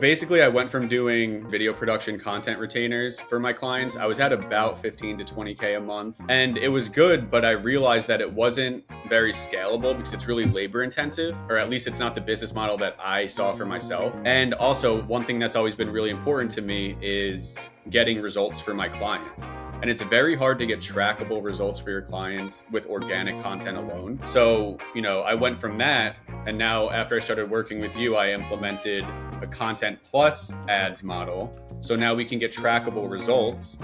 Basically, I went from doing video production content retainers for my clients. I was at about 15 to 20K a month, and it was good, but I realized that it wasn't very scalable because it's really labor intensive, or at least it's not the business model that I saw for myself. And also, one thing that's always been really important to me is getting results for my clients. And it's very hard to get trackable results for your clients with organic content alone. So, I went from that. And now, after I started working with you, I implemented a content plus ads model. So now we can get trackable results.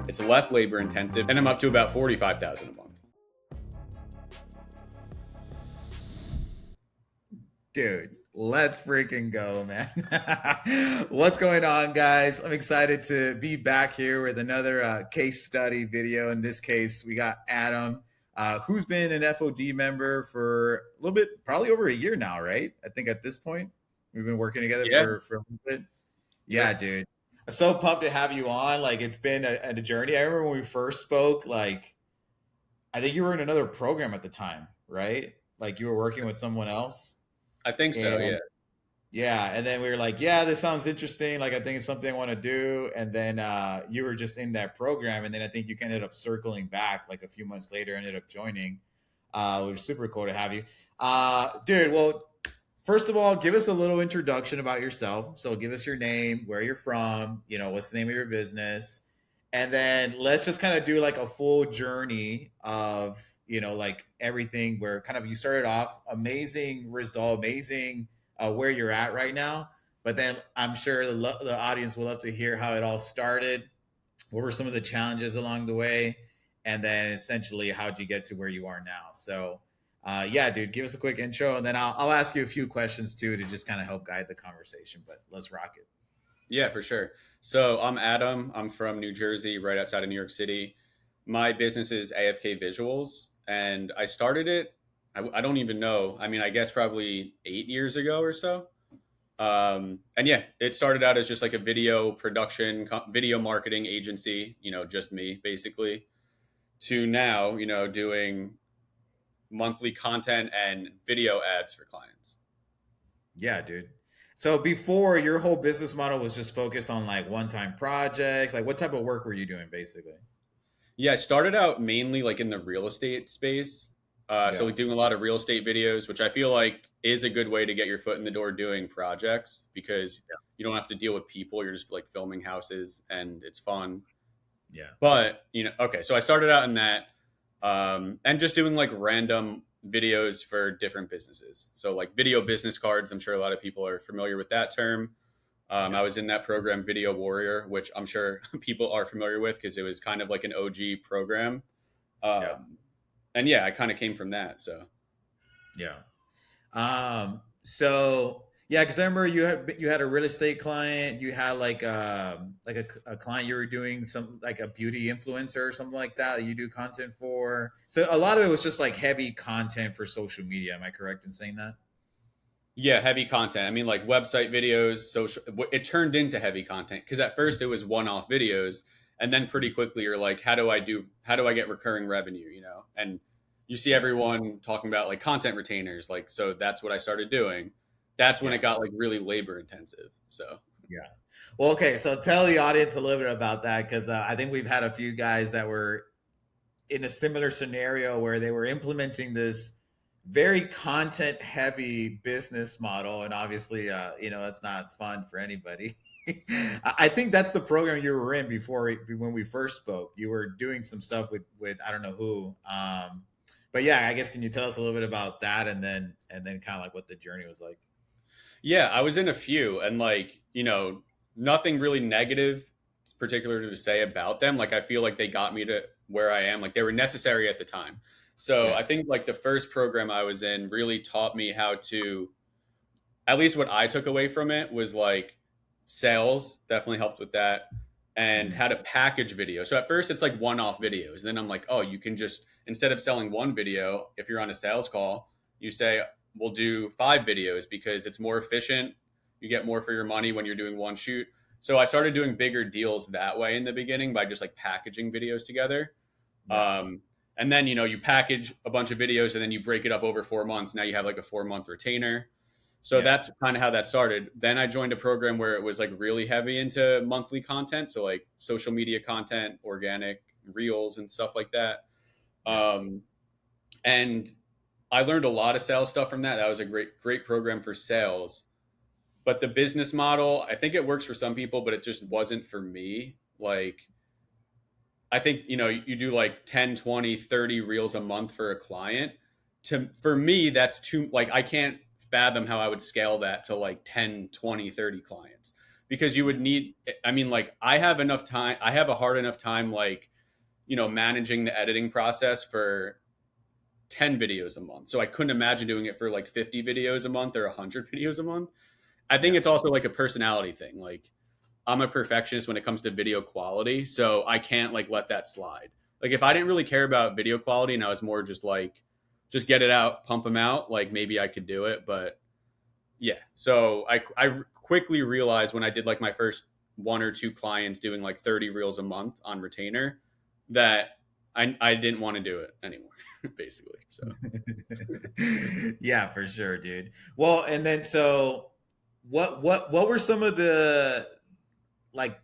It's less labor intensive. And I'm up to about 45,000 a month. Dude, let's freaking go, man. What's going on, guys? I'm excited to be back here with another case study video. In this case, we got Adam, who's been an FOD member for a little bit, probably over a year now, right? I think at this point, we've been working together Yeah. for a little bit. Yeah, Yep. dude. I'm so pumped to have you on. Like, it's been a journey. I remember when we first spoke, like, I think you were in another program at the time, right? Like, you were working with someone else. I think so. Yeah. And yeah, and then we were like, yeah, this sounds interesting. Like, I think it's something I want to do. And then you were just in that program, and then I think you ended up circling back like a few months later, ended up joining. It was super cool to have you, dude. Well, first of all, give us a little introduction about yourself. So, give us your name, where you're from, what's the name of your business, and then let's just kind of do like a full journey of like everything where kind of you started off, amazing result, amazing where you're at right now. But then I'm sure the audience will love to hear how it all started. What were some of the challenges along the way? And then essentially, how'd you get to where you are now? So, yeah, dude, give us a quick intro, and then I'll ask you a few questions too to just kind of help guide the conversation. But let's rock it. Yeah, for sure. So I'm Adam. I'm from New Jersey, right outside of New York City. My business is AFK Visuals, and I started it. I don't even know. I mean, I guess probably 8 years ago or so. And yeah, it started out as just like a video production, video marketing agency. Just me basically. To now, doing monthly content and video ads for clients. Yeah, dude. So before, your whole business model was just focused on like one-time projects. Like, what type of work were you doing basically? Yeah, I started out mainly like in the real estate space. So Yeah. like doing a lot of real estate videos, which I feel like is a good way to get your foot in the door doing projects because you don't have to deal with people. You're just like filming houses and it's fun. Yeah. But, okay, so I started out in that and just doing like random videos for different businesses. So like video business cards, I'm sure a lot of people are familiar with that term. Yeah. I was in that program, Video Warrior, which I'm sure people are familiar with because it was kind of like an OG program. Yeah. And yeah, I kind of came from that. So Yeah. So yeah, because I remember you had a real estate client. You had like a client you were doing some like a beauty influencer or something like that you do content for. So a lot of it was just like heavy content for social media. Am I correct in saying that? yeah, heavy content. I mean, like website videos, social. It turned into heavy content because at first it was one-off videos, and then pretty quickly you're like, how do I get recurring revenue? And you see Yeah. everyone talking about like content retainers, like so that's what I started doing. That's when Yeah. it got like really labor intensive. So Yeah. Well, okay. So tell the audience a little bit about that because I think we've had a few guys that were in a similar scenario where they were implementing this very content heavy business model. And obviously, that's not fun for anybody. I think that's the program you were in before when we first spoke. You were doing some stuff with I don't know who. But yeah, I guess can you tell us a little bit about that and then kind of like what the journey was like? yeah, I was in a few and like, nothing really negative particular to say about them. Like I feel like they got me to where I am. Like they were necessary at the time. So Yeah. I think like the first program I was in really taught me how to, at least what I took away from it was like sales definitely helped with that and Mm. how to package video. So at first it's like one-off videos. And then I'm like, oh, you can just instead of selling one video, if you're on a sales call, you say, we'll do 5 videos because it's more efficient. You get more for your money when you're doing one shoot. So I started doing bigger deals that way in the beginning by just like packaging videos together. Yeah. Um, and then, you package a bunch of videos and then you break it up over 4 months. Now you have like a 4-month retainer. So that's kind of how that started. Then I joined a program where it was like really heavy into monthly content. So like social media content, organic reels and stuff like that. Yeah. And I learned a lot of sales stuff from that. That was a great program for sales. But the business model, I think it works for some people, but it just wasn't for me. Like, I think, you do like 10, 20, 30 reels a month for a client. For me, that's too, like, I can't fathom how I would scale that to like 10, 20, 30 clients because you would need, I mean, like, I have enough time, I have a hard enough time, like, managing the editing process for 10 videos a month. So I couldn't imagine doing it for like 50 videos a month or 100 videos a month. I think Yeah. it's also like a personality thing. Like, I'm a perfectionist when it comes to video quality, so I can't like let that slide. Like if I didn't really care about video quality and I was more just like just get it out, pump them out, like maybe I could do it, but yeah. So I quickly realized when I did like my first one or two clients doing like 30 reels a month on retainer that I didn't want to do it anymore basically. So Yeah, for sure, dude. Well, and then so what were some of the like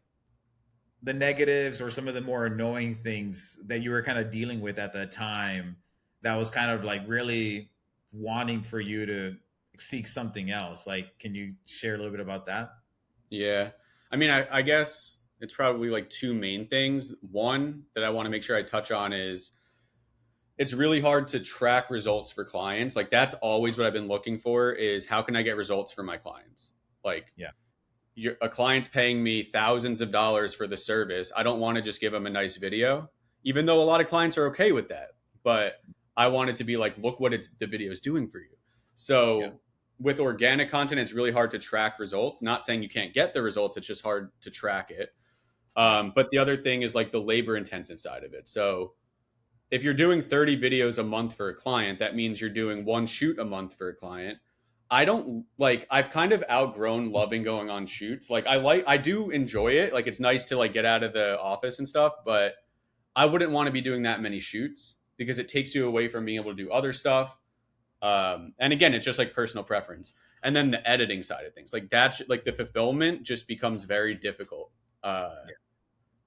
the negatives or some of the more annoying things that you were kind of dealing with at the time that was kind of like really wanting for you to seek something else? Like, can you share a little bit about that? yeah. I mean, I guess it's probably like two main things. One that I want to make sure I touch on is it's really hard to track results for clients. Like that's always what I've been looking for is how can I get results for my clients? Like Yeah. a client's paying me thousands of dollars for the service. I don't want to just give them a nice video, even though a lot of clients are okay with that. But I want it to be like, look what the video is doing for you. Yeah. So with organic content, it's really hard to track results. Not saying you can't get the results, it's just hard to track it. Yeah. But the other thing is like the labor intensive side of it. So if you're doing 30 videos a month for a client, that means you're doing one shoot a month for a client. I don't like I've kind of outgrown loving going on shoots. Like I do enjoy it. Like it's nice to like get out of the office and stuff, but I wouldn't want to be doing that many shoots because it takes you away from being able to do other stuff. And again, it's just like personal preference. And then the editing side of things, like that's like the fulfillment just becomes very difficult. Yeah.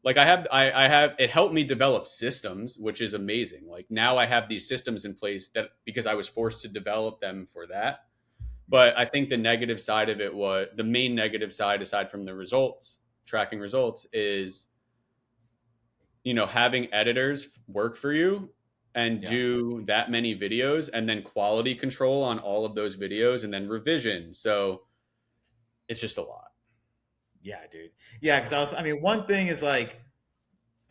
Like I have it helped me develop systems, which is amazing. Like now I have these systems in place that because I was forced to develop them for that. Yeah. But I think the negative side of it was the main negative side aside from the results, tracking results is having editors work for you and Yeah. do that many videos and then quality control on all of those videos and then revision. So it's just a lot. Yeah, dude. Yeah, because I mean, one thing is like,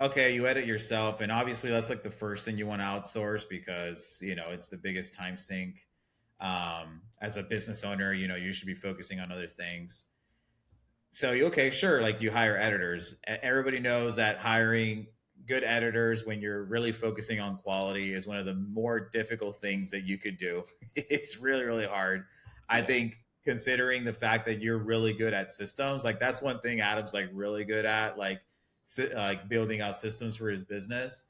okay, you edit yourself, and obviously that's like the first thing you want to outsource because it's the biggest time sink. As a business owner, you should be focusing on other things. So okay, sure, like you hire editors. Everybody knows that hiring good editors when you're really focusing on quality is one of the more difficult things that you could do. It's really, really hard. I Yeah. think considering the fact that you're really good at systems, like that's one thing Adam's like really good at, like building out systems for his business.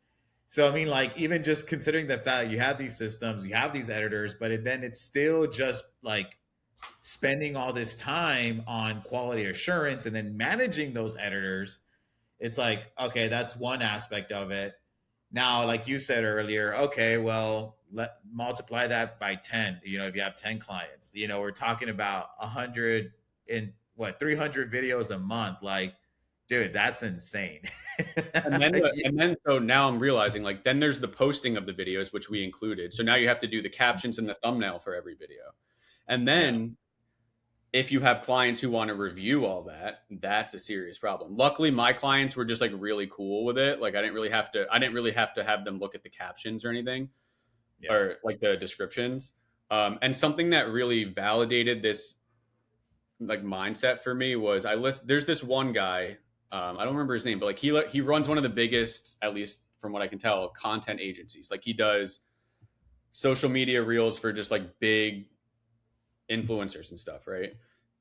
So I mean, like even just considering the fact you have these systems, you have these editors, but then it's still just like spending all this time on quality assurance and then managing those editors. It's like, okay, that's one aspect of it. Now, like you said earlier, okay, well, let multiply that by 10. If you have 10 clients, we're talking about 100 in what 300 videos a month. Like, dude, that's insane. And then so now I'm realizing like then there's the posting of the videos which we included. So now you have to do the captions and the thumbnail for every video. And Yeah. then if you have clients who want to review all that, that's a serious problem. Luckily my clients were just like really cool with it. Like I didn't really have to have them look at the captions or anything Yeah. or like the descriptions. And something that really validated this like mindset for me was there's this one guy, I don't remember his name, but like he runs one of the biggest, at least from what I can tell, content agencies. Like he does social media reels for just like big influencers and stuff, right?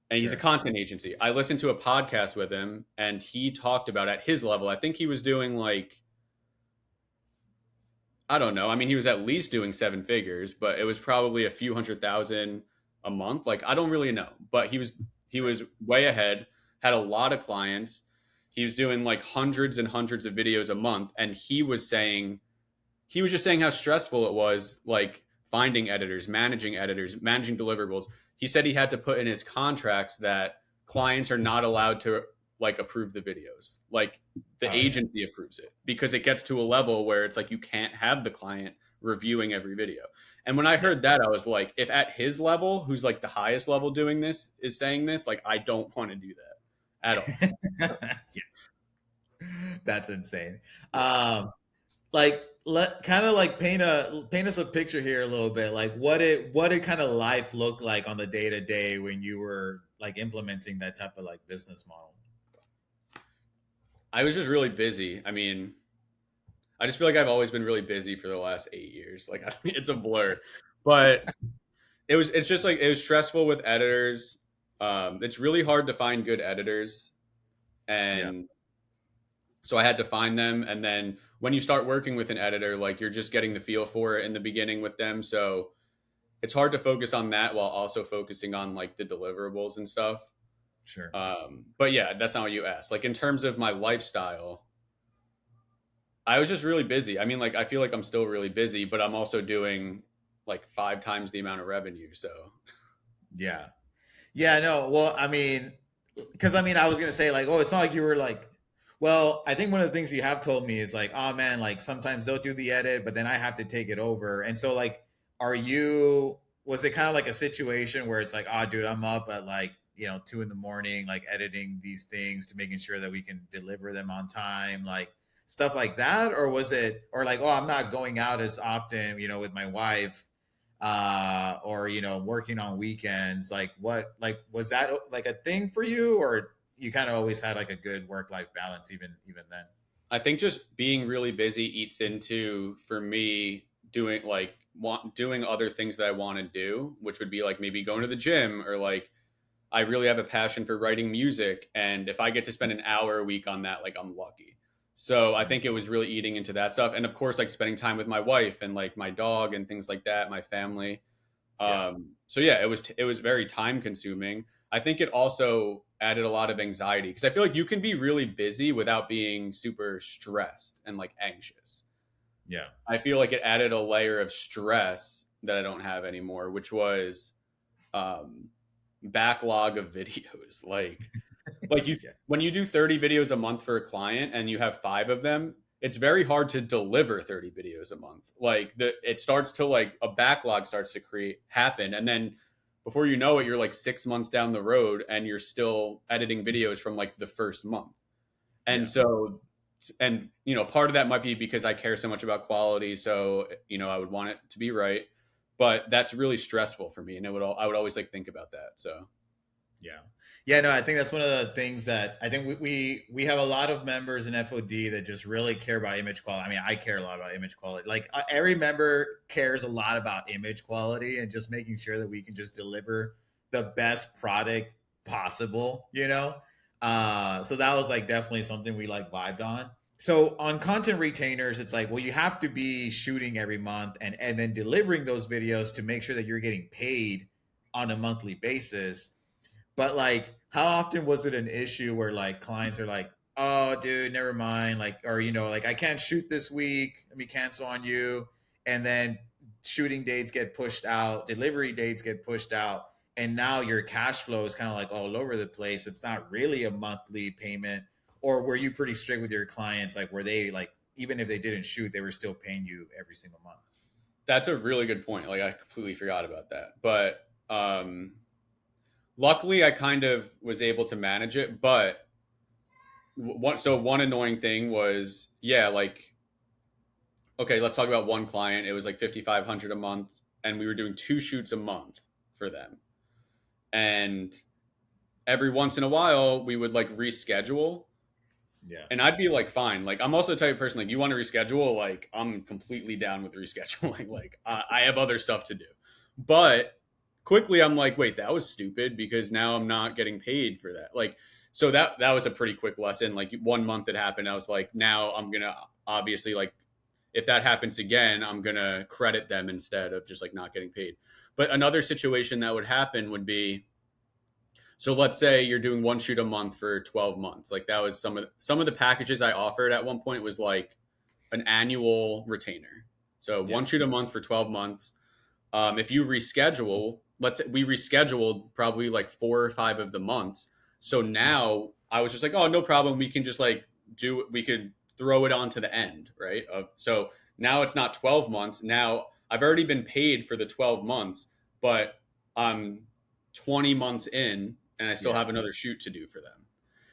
And he's a Sure. content agency. I listened to a podcast with him and he talked about at his level, I think he was doing like, I don't know. I mean, he was at least doing seven figures, but it was probably a few hundred thousand a month. Like I don't really know, but he was way ahead, had a lot of clients. He was doing like hundreds and hundreds of videos a month, and he was just saying how stressful it was, like finding editors, managing deliverables. He said he had to put in his contracts that clients are not allowed to like approve the videos. Like the Oh yeah. agency approves it because it gets to a level where it's like you can't have the client reviewing every video. And when I Yeah. heard that, I was like, if at his level, who's like the highest level doing this, is saying this, like I don't want to do that at all. Yeah. That's insane. Yeah. Like let kind of like paint us a picture here a little bit. Like what did kind of life look like on the day to day when you were like implementing that type of like business model? I was just really busy. I mean, I just feel like I've always been really busy for the last 8 years. Like it's a blur, but it's just like it was stressful with editors. It's really hard to find good editors, Yeah, and so I had to find them. And then when you start working with an editor, like you're just getting the feel for it in the beginning with them. So it's hard to focus on that while also focusing on like the deliverables and stuff. sure. But yeah, that's not what you asked. Like in terms of my lifestyle, I was just really busy. I mean, like I feel like I'm still really busy, but I'm also doing like 5 times the amount of revenue. So Yeah. Yeah, no. Well, I mean, because I mean, I was gonna say like, oh, it's not like you were like, well, I think one of the things you have told me is like, oh man, like sometimes they'll do the edit, but then I have to take it over. And so like, are you? Was it kind of like a situation where it's like, oh, dude, I'm up at like 2 in the morning, like editing these things to making sure that we can deliver them on time, like stuff like that, or was it, or like, oh, I'm not going out as often, with my wife or working on weekends, like what, like was that like a thing for you, or you kind of always had like a good work life balance even then? I think just being really busy eats into for me doing doing other things that I want to do, which would be like maybe going to the gym or like I really have a passion for writing music, and if I get to spend an hour a week on that, like I'm lucky. So I think it was really eating into that stuff, and of course, like spending time with my wife and like my dog and things like that, my family. Yeah. So yeah, it was very time consuming. I think it also added a lot of anxiety because I feel like you can be really busy without being super stressed and like anxious. Yeah. I feel like it added a layer of stress that I don't have anymore, which was um, backlog of videos. Like you Yeah. when you do 30 videos a month for a client and you have 5 of them, it's very hard to deliver 30 videos a month. Like it starts to like a backlog starts to create happen, and then before you know it, you're like 6 months down the road and you're still editing videos from like the first month. And Yeah. so and part of that might be because I care so much about quality, so I would want it to be right, but that's really stressful for me, and I would always like think about that. So Yeah. Yeah, no, I think that's one of the things that I think we have a lot of members in FOD that just really care about image quality. I mean, I care a lot about image quality. Like every member cares a lot about image quality and just making sure that we can just deliver the best product possible. So that was like definitely something we like vibed on. So on content retainers, it's like, well, you have to be shooting every month and then delivering those videos to make sure that you're getting paid on a monthly basis. But like, how often was it an issue where like clients are like, "Oh, dude, never mind," like, or like, "I can't shoot this week. Let me cancel on you," and then shooting dates get pushed out, delivery dates get pushed out, and now your cash flow is kind of like all over the place. It's not really a monthly payment. Or were you pretty strict with your clients? Like, were they like, even if they didn't shoot, they were still paying you every single month? that's a really good point. Like I completely forgot about that, but luckily I kind of was able to manage it. But one annoying thing was, yeah, like okay, let's talk about one client. It was like 5,500 a month, and we were doing 2 shoots a month for them. And every once in a while, we would like reschedule, Yeah. and I'd be like, fine. Like I'm also the type of person like you want to reschedule, like I'm completely down with rescheduling. Like I have other stuff to do, but quickly I'm like, wait, that was stupid because now I'm not getting paid for that. Like so that was a pretty quick lesson. Like 1 month it happened, I was like, now I'm gonna obviously like if that happens again, I'm gonna credit them instead of just like not getting paid. But another situation that would happen would be, so let's say you're doing one shoot a month for 12 months. Like that was some of the packages I offered at one point was like an annual retainer. So Yeah. one shoot a month for 12 months. If you reschedule, let's say we rescheduled probably like 4 or 5 of the months. So now I was just like, oh, no problem. We can just like we could throw it on to the end, right? So now it's not 12 months. Now I've already been paid for the 12 months, but I'm 20 months in and I still Yeah. have another shoot to do for them.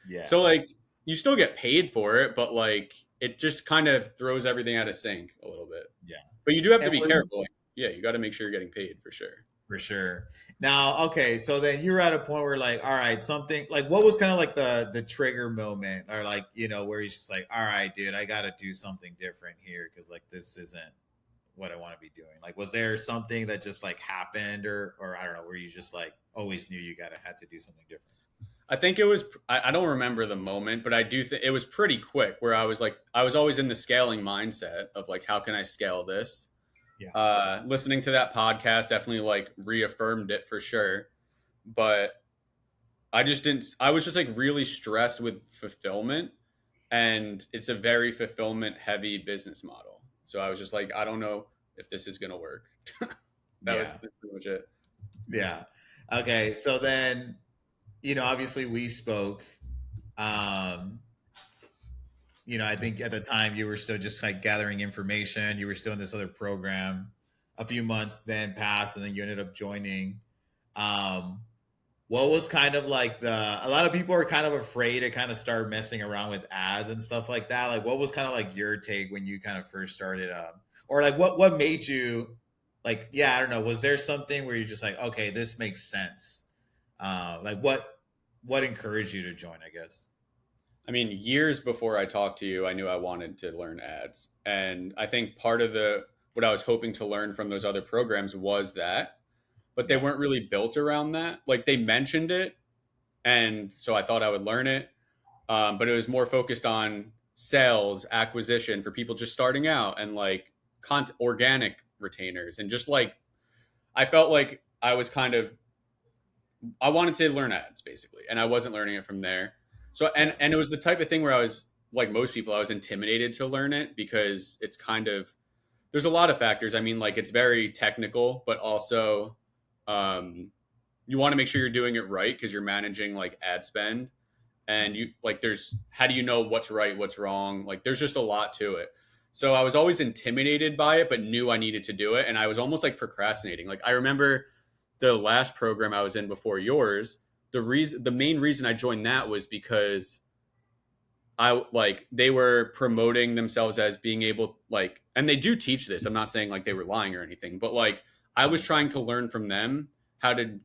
Yeah. So like you still get paid for it, but like it just kind of throws everything out of sync a little bit. Yeah. But you do have to And be was careful. Like, yeah, you got to make sure you're getting paid for sure. For sure. Now, okay, so then you're at a point where like, all right, something like what was kind of like the trigger moment or like, where he's just like, all right, dude, I gotta do something different here because like this isn't what I want to be doing. Like was there something that just like happened or I don't know, where you just like always knew you gotta had to do something different? I think it was, I don't remember the moment, but I do think it was pretty quick where I was like, I was always in the scaling mindset of like, how can I scale this? Yeah. Listening to that podcast definitely like reaffirmed it for sure. But I just didn't, I was just like really stressed with fulfillment. And it's a very fulfillment heavy business model. So I was just like, I don't know if this is going to work. That was Yeah. pretty much it. Yeah. Okay. So then, obviously we spoke. Um, I think at the time you were still just like gathering information. You were still in this other program. A few months then passed, and then you ended up joining. Um, what was kind of like a lot of people are kind of afraid to kind of start messing around with ads and stuff like that. Like, what was kind of like your take when you kind of first started or like what made you like, yeah, I don't know. Was there something where you're just like, okay, this makes sense? Like what encouraged you to join, I guess? I mean, years before I talked to you, I knew I wanted to learn ads. And I think part of what I was hoping to learn from those other programs was that, but they Yeah. weren't really built around that. Like they mentioned it. And so I thought I would learn it. But it was more focused on sales, acquisition for people just starting out and like organic retainers. And just like, I felt like I wanted to learn ads basically. And I wasn't learning it from there. So Yeah. and it was the type of thing where I was like most people, I was intimidated to learn it because it's kind of there's a lot of factors. I mean, like it's very technical, but also you want to make sure you're doing it right because you're managing like ad spend, and you like there's how do you know what's right, what's wrong? Like there's just a lot to it. So I was always intimidated by it, but knew I needed to do it, and I was almost like procrastinating. Like I remember the last program I was in before yours, the main reason I joined that was because I like they were promoting themselves as being able like and they do teach this. I'm not saying like they were lying or anything, but like I was trying to learn from them how to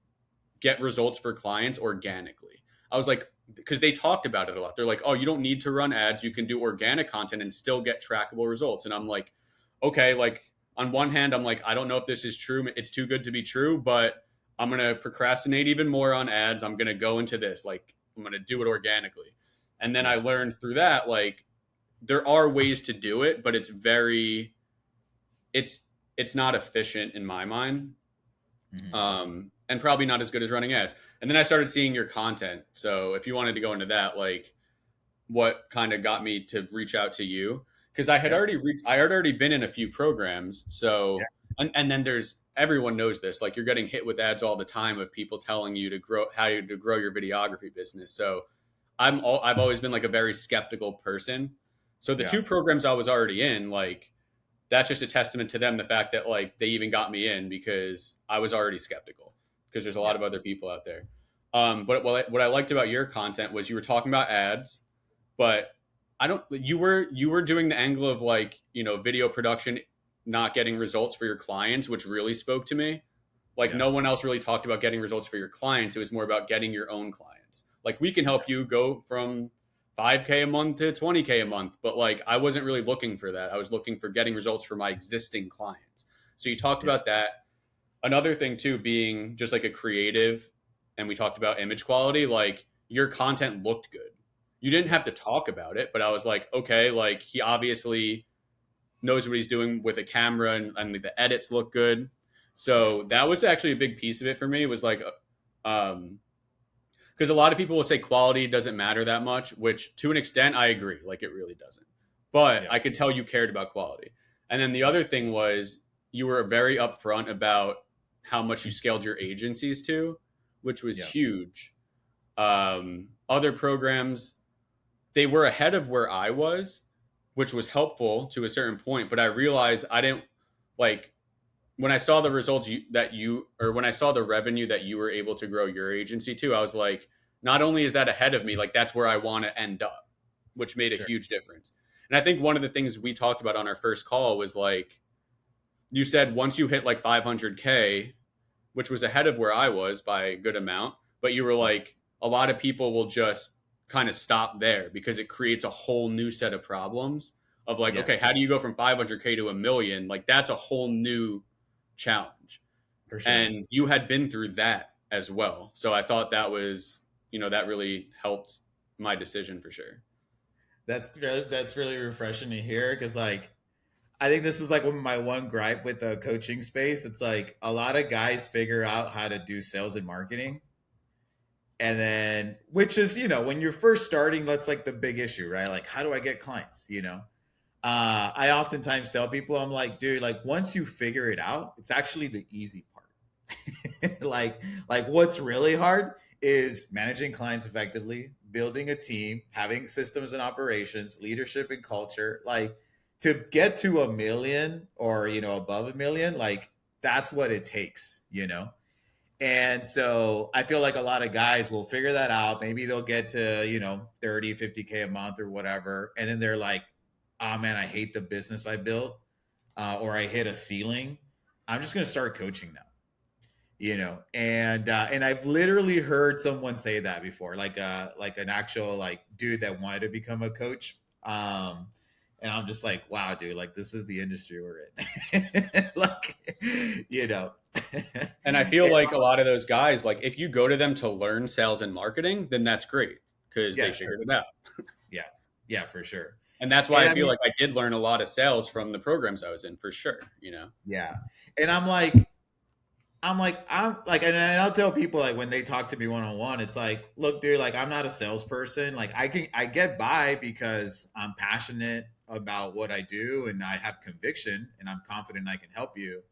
get results for clients organically. I was like because they talked about it a lot. They're like, "Oh, you don't need to run ads. You can do organic content and still get trackable results." And I'm like, "Okay, like on one hand, I'm like, I don't know if this is true. It's too good to be true, but I'm going to procrastinate even more on ads. I'm going to go into this like I'm going to do it organically." And then I Yeah. learned through that like there are ways to do it, but it's it's not efficient in my mind. Mhm. And probably not as good as running ads. And then I started seeing your content. So if you wanted to go into that, like what kind of got me to reach out to you, because Yeah. I had already been in a few programs. Yeah. So and then there's everyone knows this, like you're getting hit with ads all the time of people telling you to grow to grow your videography business. So I've always been like a very skeptical person. So the Yeah. two programs I was already in, like that's just a testament to them, the fact that like they even got me in because I was already skeptical because there's a Yeah. lot of other people out there. But what I liked about your content was you were talking about ads, but I don't you were doing the angle of like video production not getting results for your clients, which really spoke to me. Like Yeah. no one else really talked about getting results for your clients. It was more about getting your own clients. Like we can help you go from 5K a month to 20K a month, but like I wasn't really looking for that. I was looking for getting results for my existing clients. So you talked Yeah. about that. Another thing too being just like a creative, and we talked about image quality, like your content looked good. You didn't Yeah. have to talk about it, but I was like, okay, like he obviously knows what he's doing with a camera, and the edits look good. So that was actually a big piece of it for me. Was like, because a lot of people will say quality doesn't matter that much, which to an extent I agree. Like it really doesn't. But Yeah. I could tell you cared about quality. And then the Yeah. other thing was you were very upfront about how much you scaled your agencies to, which was Yeah. huge. Other programs, they were ahead of where I was, which was helpful to a certain point. But I realized I didn't like when I saw the results or when I saw the revenue that you were able to grow your agency to, I was like, not only is that ahead of me, like that's where I want to end up, which made a Sure. huge difference. And I think one of the things we talked about on our first call was like, you said once you hit like 500K, which was ahead of where I was by a good amount, but you were Yeah. like, a lot of people will just kind of stop there because it creates a whole new set of problems of like, Yeah. okay, how do you go from 500K to a million? Like that's a whole new challenge. For sure. And you had been through that as well. So I thought that was, that really helped my decision for sure. That's really refreshing to hear because like I think this is like my one gripe with the coaching space. It's like a lot of guys figure out how to do sales and marketing. And then, which is, when you're first starting, that's like the big issue, right? Like, how do I get clients? I oftentimes tell people, I'm like, dude, like once you figure it out, it's actually the easy part. like what's really hard is managing clients effectively, building a team, having systems and operations, leadership and culture. Like to get to a million or above a million, like that's what it takes. And so I feel like a lot of guys will figure that out. Maybe they'll get to 30, 50K a month or whatever, and then they're like, oh man, I hate the business I built, or I hit a ceiling. I'm just going to start coaching now. And I've literally heard someone say that before, like an actual like dude that wanted to become a coach. And I'm just like, wow, dude, like this is the industry we're in. like, you know. And I feel like a lot of those guys, like if you go to them to learn sales and marketing, then that's great because Yeah, they sure. figured it out. Yeah. Yeah, for sure. And that's why And I I feel mean, like I did learn a lot of sales from the programs I was in for sure. yeah. And and I'll tell people like when they talk to me one on one, it's like, look, dude, like I'm not a salesperson. Like I get by because I'm passionate about what I do and I have conviction and I'm confident I can help you.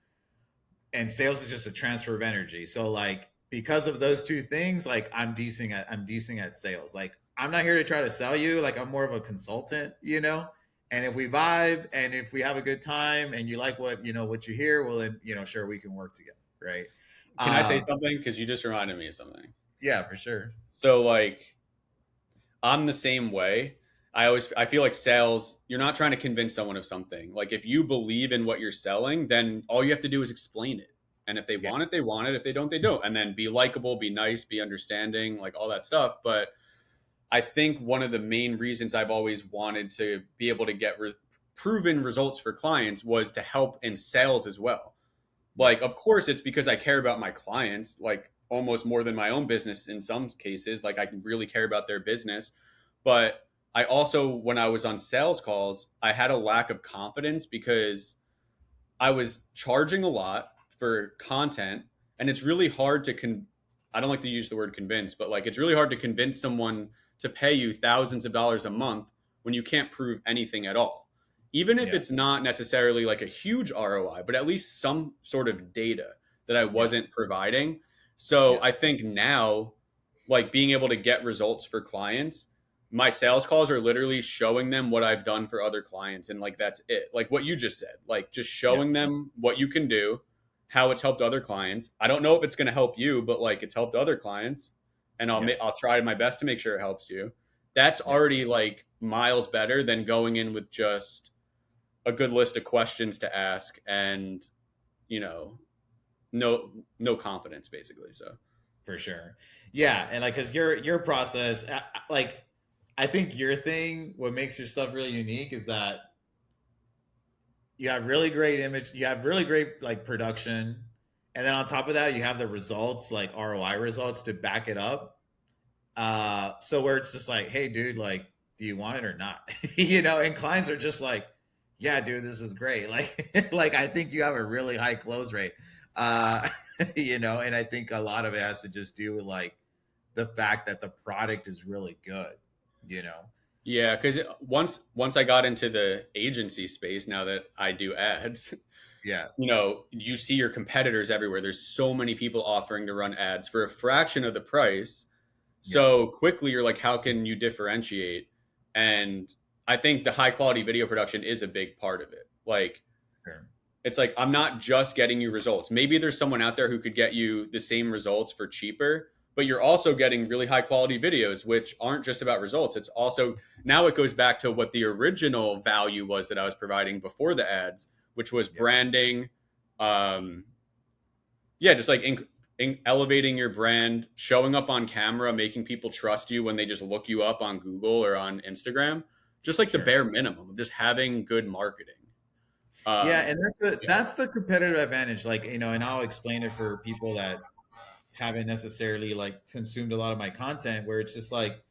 And sales is just a transfer of energy. So like because of those two things, like I'm decent at sales. Like I'm not here to try to sell you. Like I'm more of a consultant. And if we vibe and if we have a good time and you like what you hear, well then, sure we can work together. Right. Can I say Um, something? Because you just reminded me of something. yeah, for sure. So like I'm the same way. I feel like sales, you're not trying to convince someone of something. Like if you believe in what you're selling, then all you have to do is explain it. And if they Yeah. want it, they want it. If they don't, they don't. And then be likable, be nice, be understanding, like all that stuff. But I think one of the main reasons I've always wanted to be able to get proven results for clients was to help in sales as well. Yeah. Like, of course, it's because I care about my clients, like almost more than my own business in some cases. Like, I can really care about their business. But I also, when I was on sales calls, I had a lack of confidence because I was charging a lot for content. And it's really hard to, I don't like to use the word convince, but like, it's really hard to convince someone to pay you thousands of dollars a month when you can't prove anything at all, even if Yeah. it's not necessarily like a huge ROI, but at least some sort of data that I Yeah. wasn't providing. So Yeah. I think now, like being able to get results for clients, my sales calls are literally showing them what I've done for other clients. And like, that's it. Like what you just said, like just Yeah. showing them what you can do, how it's helped other clients. I don't know if it's going to help you, but like it's helped other clients and Yeah. I'll try my best to make sure it helps you. That's Yeah. already like miles better than going in with just a good list of questions to ask and you know no confidence basically. So For sure. Yeah, and like cuz your process like I think your thing what makes your stuff really unique is that you have really great image, you have really great like production, and then on top of that you have the results like ROI results to back it up. So where it's just like, hey dude, like do you want it or not? And clients are just like, yeah, dude, this is great. Like like I think you have a really high close rate. uh, and I think a lot of it has to just do with like the fact that the product is really good, you know? Yeah, because once I got into the agency space, now that I do ads, Yeah. you see your competitors everywhere. There's so many people offering to run ads for a fraction of the price. Yeah. So quickly, you're like, how can you differentiate? And I think the high quality video production is a big part of it. Like, Sure. it's like, I'm not just getting you results. Maybe there's someone out there who could get you the same results for cheaper, but you're also getting really high quality videos, which aren't just about results. It's also, now it goes back to what the original value was that I was providing before the ads, which was Yeah. branding. Yeah, just like elevating your brand, showing up on camera, making people trust you when they just look you up on Google or on Instagram. Just like the Sure. bare minimum of just having good marketing. Yeah, Um, and yeah. that's the competitive advantage. Like, and I'll explain it for people that haven't necessarily like consumed a lot of my content, where it's just like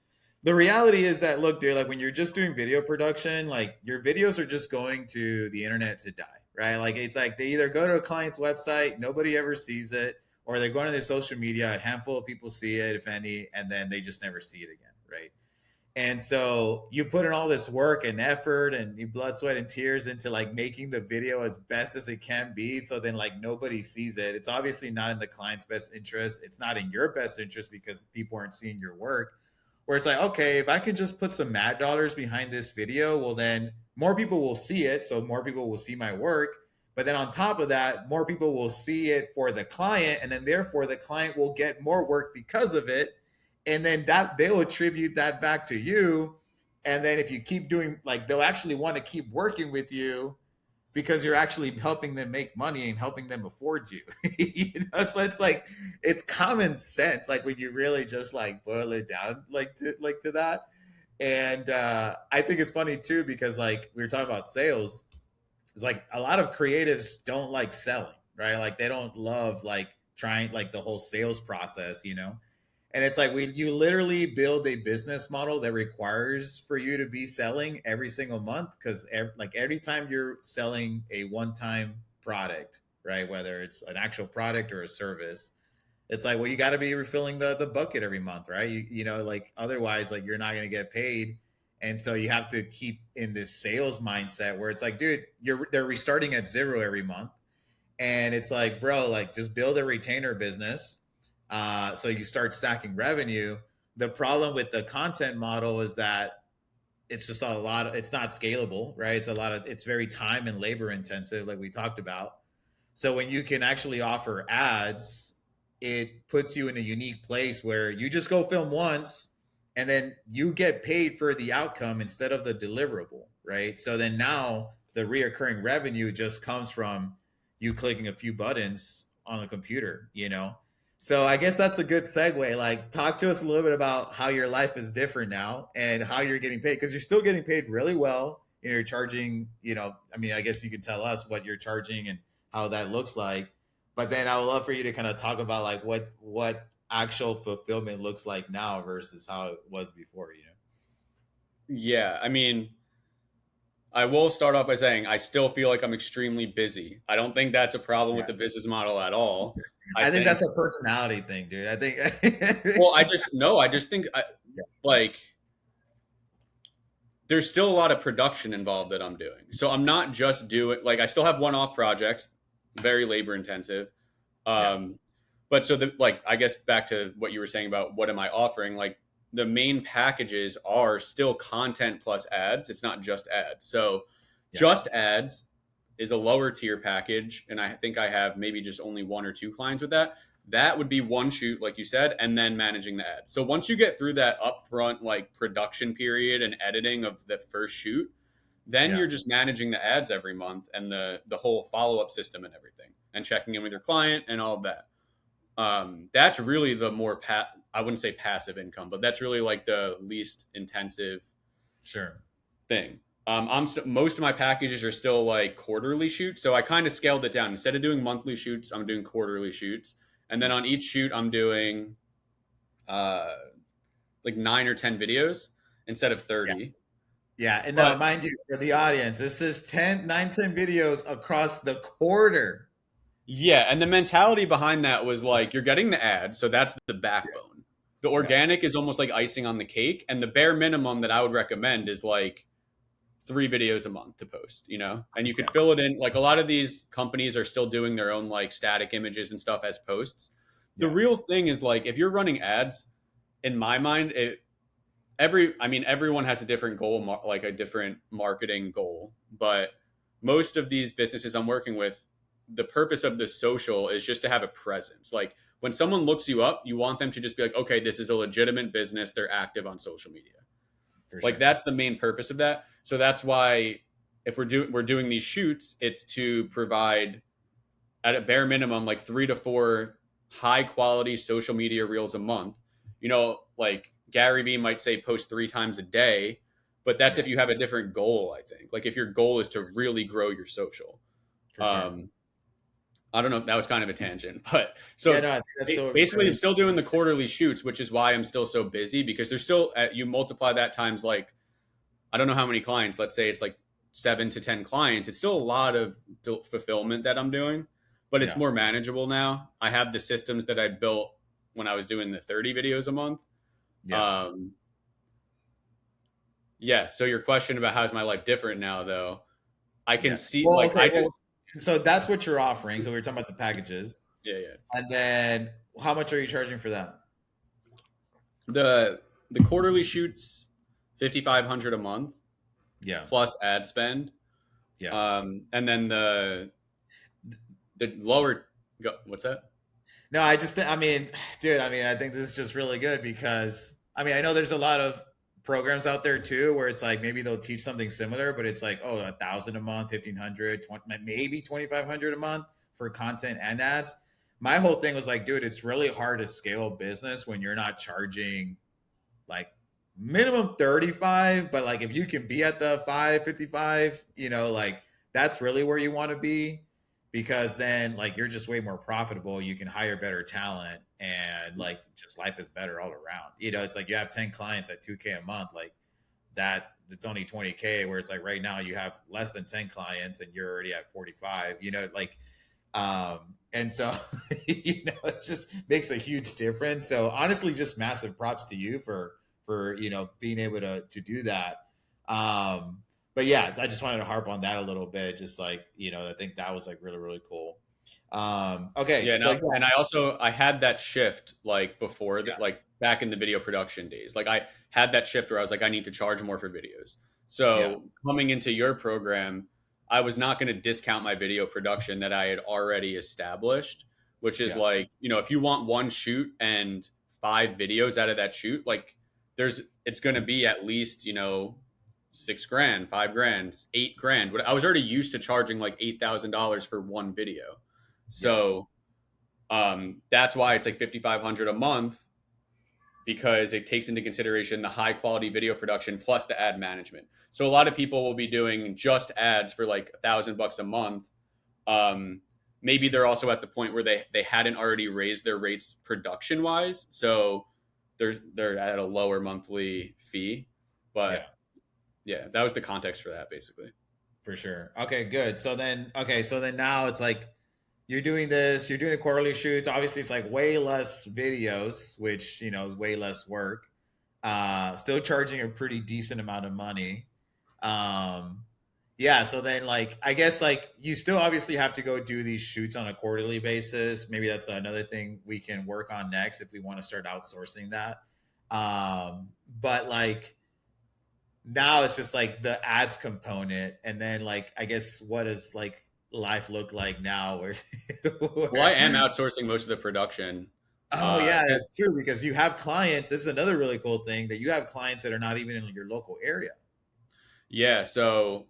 the reality is that, look, dude, like when you're just doing video production, like your videos are just going to the internet to die, right? Like it's like they either go to a client's website, nobody ever sees it, or they're going to their social media, a handful of people see it, if any, and then they just never see it again, right? And so you put in all this work and effort and you blood, sweat, and tears into like making the video as best as it can be. So then like nobody sees it. It's obviously not in the client's best interest. It's not in your best interest because people aren't seeing your work. Where it's like, okay, if I can just put some ad dollars behind this video, well then more people will see it. So more people will see my work. But then on top of that, more people will see it for the client. And then therefore the client will get more work because of it, and then that they'll attribute that back to you. And then if you keep doing, like, they'll actually want to keep working with you because you're actually helping them make money and helping them afford you. So it's like it's common sense, like when you really just like boil it down like to that. And I think it's funny too because like we were talking about sales. It's like a lot of creatives don't like selling, right? Like they don't love like trying like the whole sales process. And it's like you literally build a business model that requires for you to be selling every single month because like every time you're selling a one-time product, right? Whether it's an actual product or a service, it's like, well, you got to be refilling the bucket every month, right? Like otherwise, like you're not going to get paid. And so you have to keep in this sales mindset where it's like, dude, they're restarting at zero every month. And it's like, bro, like just build a retainer business. So you start stacking revenue. The problem with the content model is that it's just it's not scalable, right? It's very time and labor intensive, like we talked about. So when you can actually offer ads, it puts you in a unique place where you just go film once and then you get paid for the outcome instead of the deliverable, right? So then now the reoccurring revenue just comes from you clicking a few buttons on the computer. So I guess that's a good segue. Like, talk to us a little bit about how your life is different now and how you're getting paid because you're still getting paid really well. You're charging. I mean, I guess you can tell us what you're charging and how that looks like. But then I would love for you to kind of talk about like what actual fulfillment looks like now versus how it was before. yeah, I mean, I will start off by saying I still feel like I'm extremely busy. I don't think that's a problem with Yeah. the business model at all. I I think think, that's a personality thing, dude. I think well, I just, no, I just think yeah, like there's still a lot of production involved that I'm doing. So I'm not just doing, like, I still have one off projects, very labor intensive. yeah, Um, but so like, I guess back to what you were saying about what am I offering? Like the main packages are still content plus ads. It's not just ads. So yeah, just ads is a lower tier package. And I think I have maybe just only one or two clients with that. That would be one shoot, like you said, and then managing the ads. So once you get through that upfront like production period and editing of the first shoot, then yeah. you're just managing the ads every month and the whole follow up system and everything, and checking in with your client and all of that. That's really the more I wouldn't say passive income, but that's really like the least intensive Sure. thing. Most of my packages are still like quarterly shoots, so I kind of scaled it down. Instead of doing monthly shoots, I'm doing quarterly shoots, and then on each shoot, I'm doing uh, like 9 or 10 videos instead of 30. Yes. Yeah, and now But mind you, for the audience, this is 10, 9, 10 videos across the quarter. Yeah, and the mentality behind that was like you're getting the ad, so that's the backbone. The Yeah. organic is almost like icing on the cake, and the bare minimum that I would recommend is like 3 videos a month to post, and you Yeah. could fill it in. Like a lot of these companies are still doing their own like static images and stuff as posts. The Yeah. real thing is like if you're running ads, in my mind, everyone has a different goal, like a different marketing goal, but most of these businesses I'm working with, the purpose of the social is just to have a presence. Like when someone looks you up, you want them to just be like, okay, this is a legitimate business. They're active on social media. For Like sure. that's the main purpose of that. So that's why if we're doing these shoots, it's to provide at a bare minimum like 3 to 4 high quality social media reels a month. Like Gary Vee might say post 3 times a day, but that's Yeah. if you have a different goal, I think. Like if your goal is to really grow your social. For sure. Um, I don't know. That was kind of a tangent, but Yeah, so no, I think that's still basically, I'm really still doing the quarterly shoots, which is why I'm still so busy because there's still you multiply that times like I don't know how many clients. Let's say it's like 7 to 10 clients. It's still a lot of fulfillment that I'm doing, but it's yeah. more manageable now. I have the systems that I built when I was doing the 30 videos a month. Yeah. Um, yeah. So your question about how's my life different now, though, I can Yeah. see Well, like okay. I just Well, so that's what you're offering. So we were talking about the packages, yeah yeah and then how much are you charging for them? the the quarterly shoots 5,500 a month Yeah. plus ad spend, Yeah. and then the lower what's that? No, I just think, I mean, dude, I mean, I think this is just really good because, I mean, I know there's a lot of programs out there too where it's like maybe they'll teach something similar, but it's like, oh, 1,000 a month, 1,500, 20, maybe 2,500 a month for content and ads. My whole thing was like, dude, it's really hard to scale business when you're not charging like minimum 35, but like if you can be at the 555, like that's really where you want to be, because then like you're just way more profitable, you can hire better talent, and like just life is better all around. It's like you have 10 clients at 2K a month, like that it's only 20K, where it's like right now you have less than 10 clients and you're already at 45, like and so it just makes a huge difference. So honestly, just massive props to you for being able to do that. But yeah, I just wanted to harp on that a little bit, just like I think that was like really really cool. Okay, Yeah, so no, yeah. and I had that shift like before Yeah. that, like back in the video production days. Like I had that shift where I was like, I need to charge more for videos. Yeah. So coming into your program, I was not going to discount my video production that I had already established, which is Yeah. like, if you want one shoot and 5 videos out of that shoot, like it's going to be at least, 6 grand, 5 grand, 8 grand. But I was already used to charging like $8,000 for one video. Yeah. So that's why it's like 5,500 a month, because it takes into consideration the high quality video production plus the ad management. So a lot of people will be doing just ads for like $1,000 a month. Maybe they're also at the point where they hadn't already raised their rates production wise, so they're at a lower monthly fee. Yeah. But yeah, that was the context for that basically. For sure. Okay, good. So then now it's like you're doing this, you're doing the quarterly shoots. Obviously, it's like way less videos, which is way less work. Still charging a pretty decent amount of money. Um, yeah. So then, like, I guess like you still obviously have to go do these shoots on a quarterly basis. Maybe that's another thing we can work on next if we want to start outsourcing that. But like now it's just like the ads component, and then like I guess what does like life look like now where, Well, I am where outsourcing most of the production. oh uh, yeah, that's true, because you have clients. This is another really cool thing, that you have clients that are not even in your local area. Yeah, so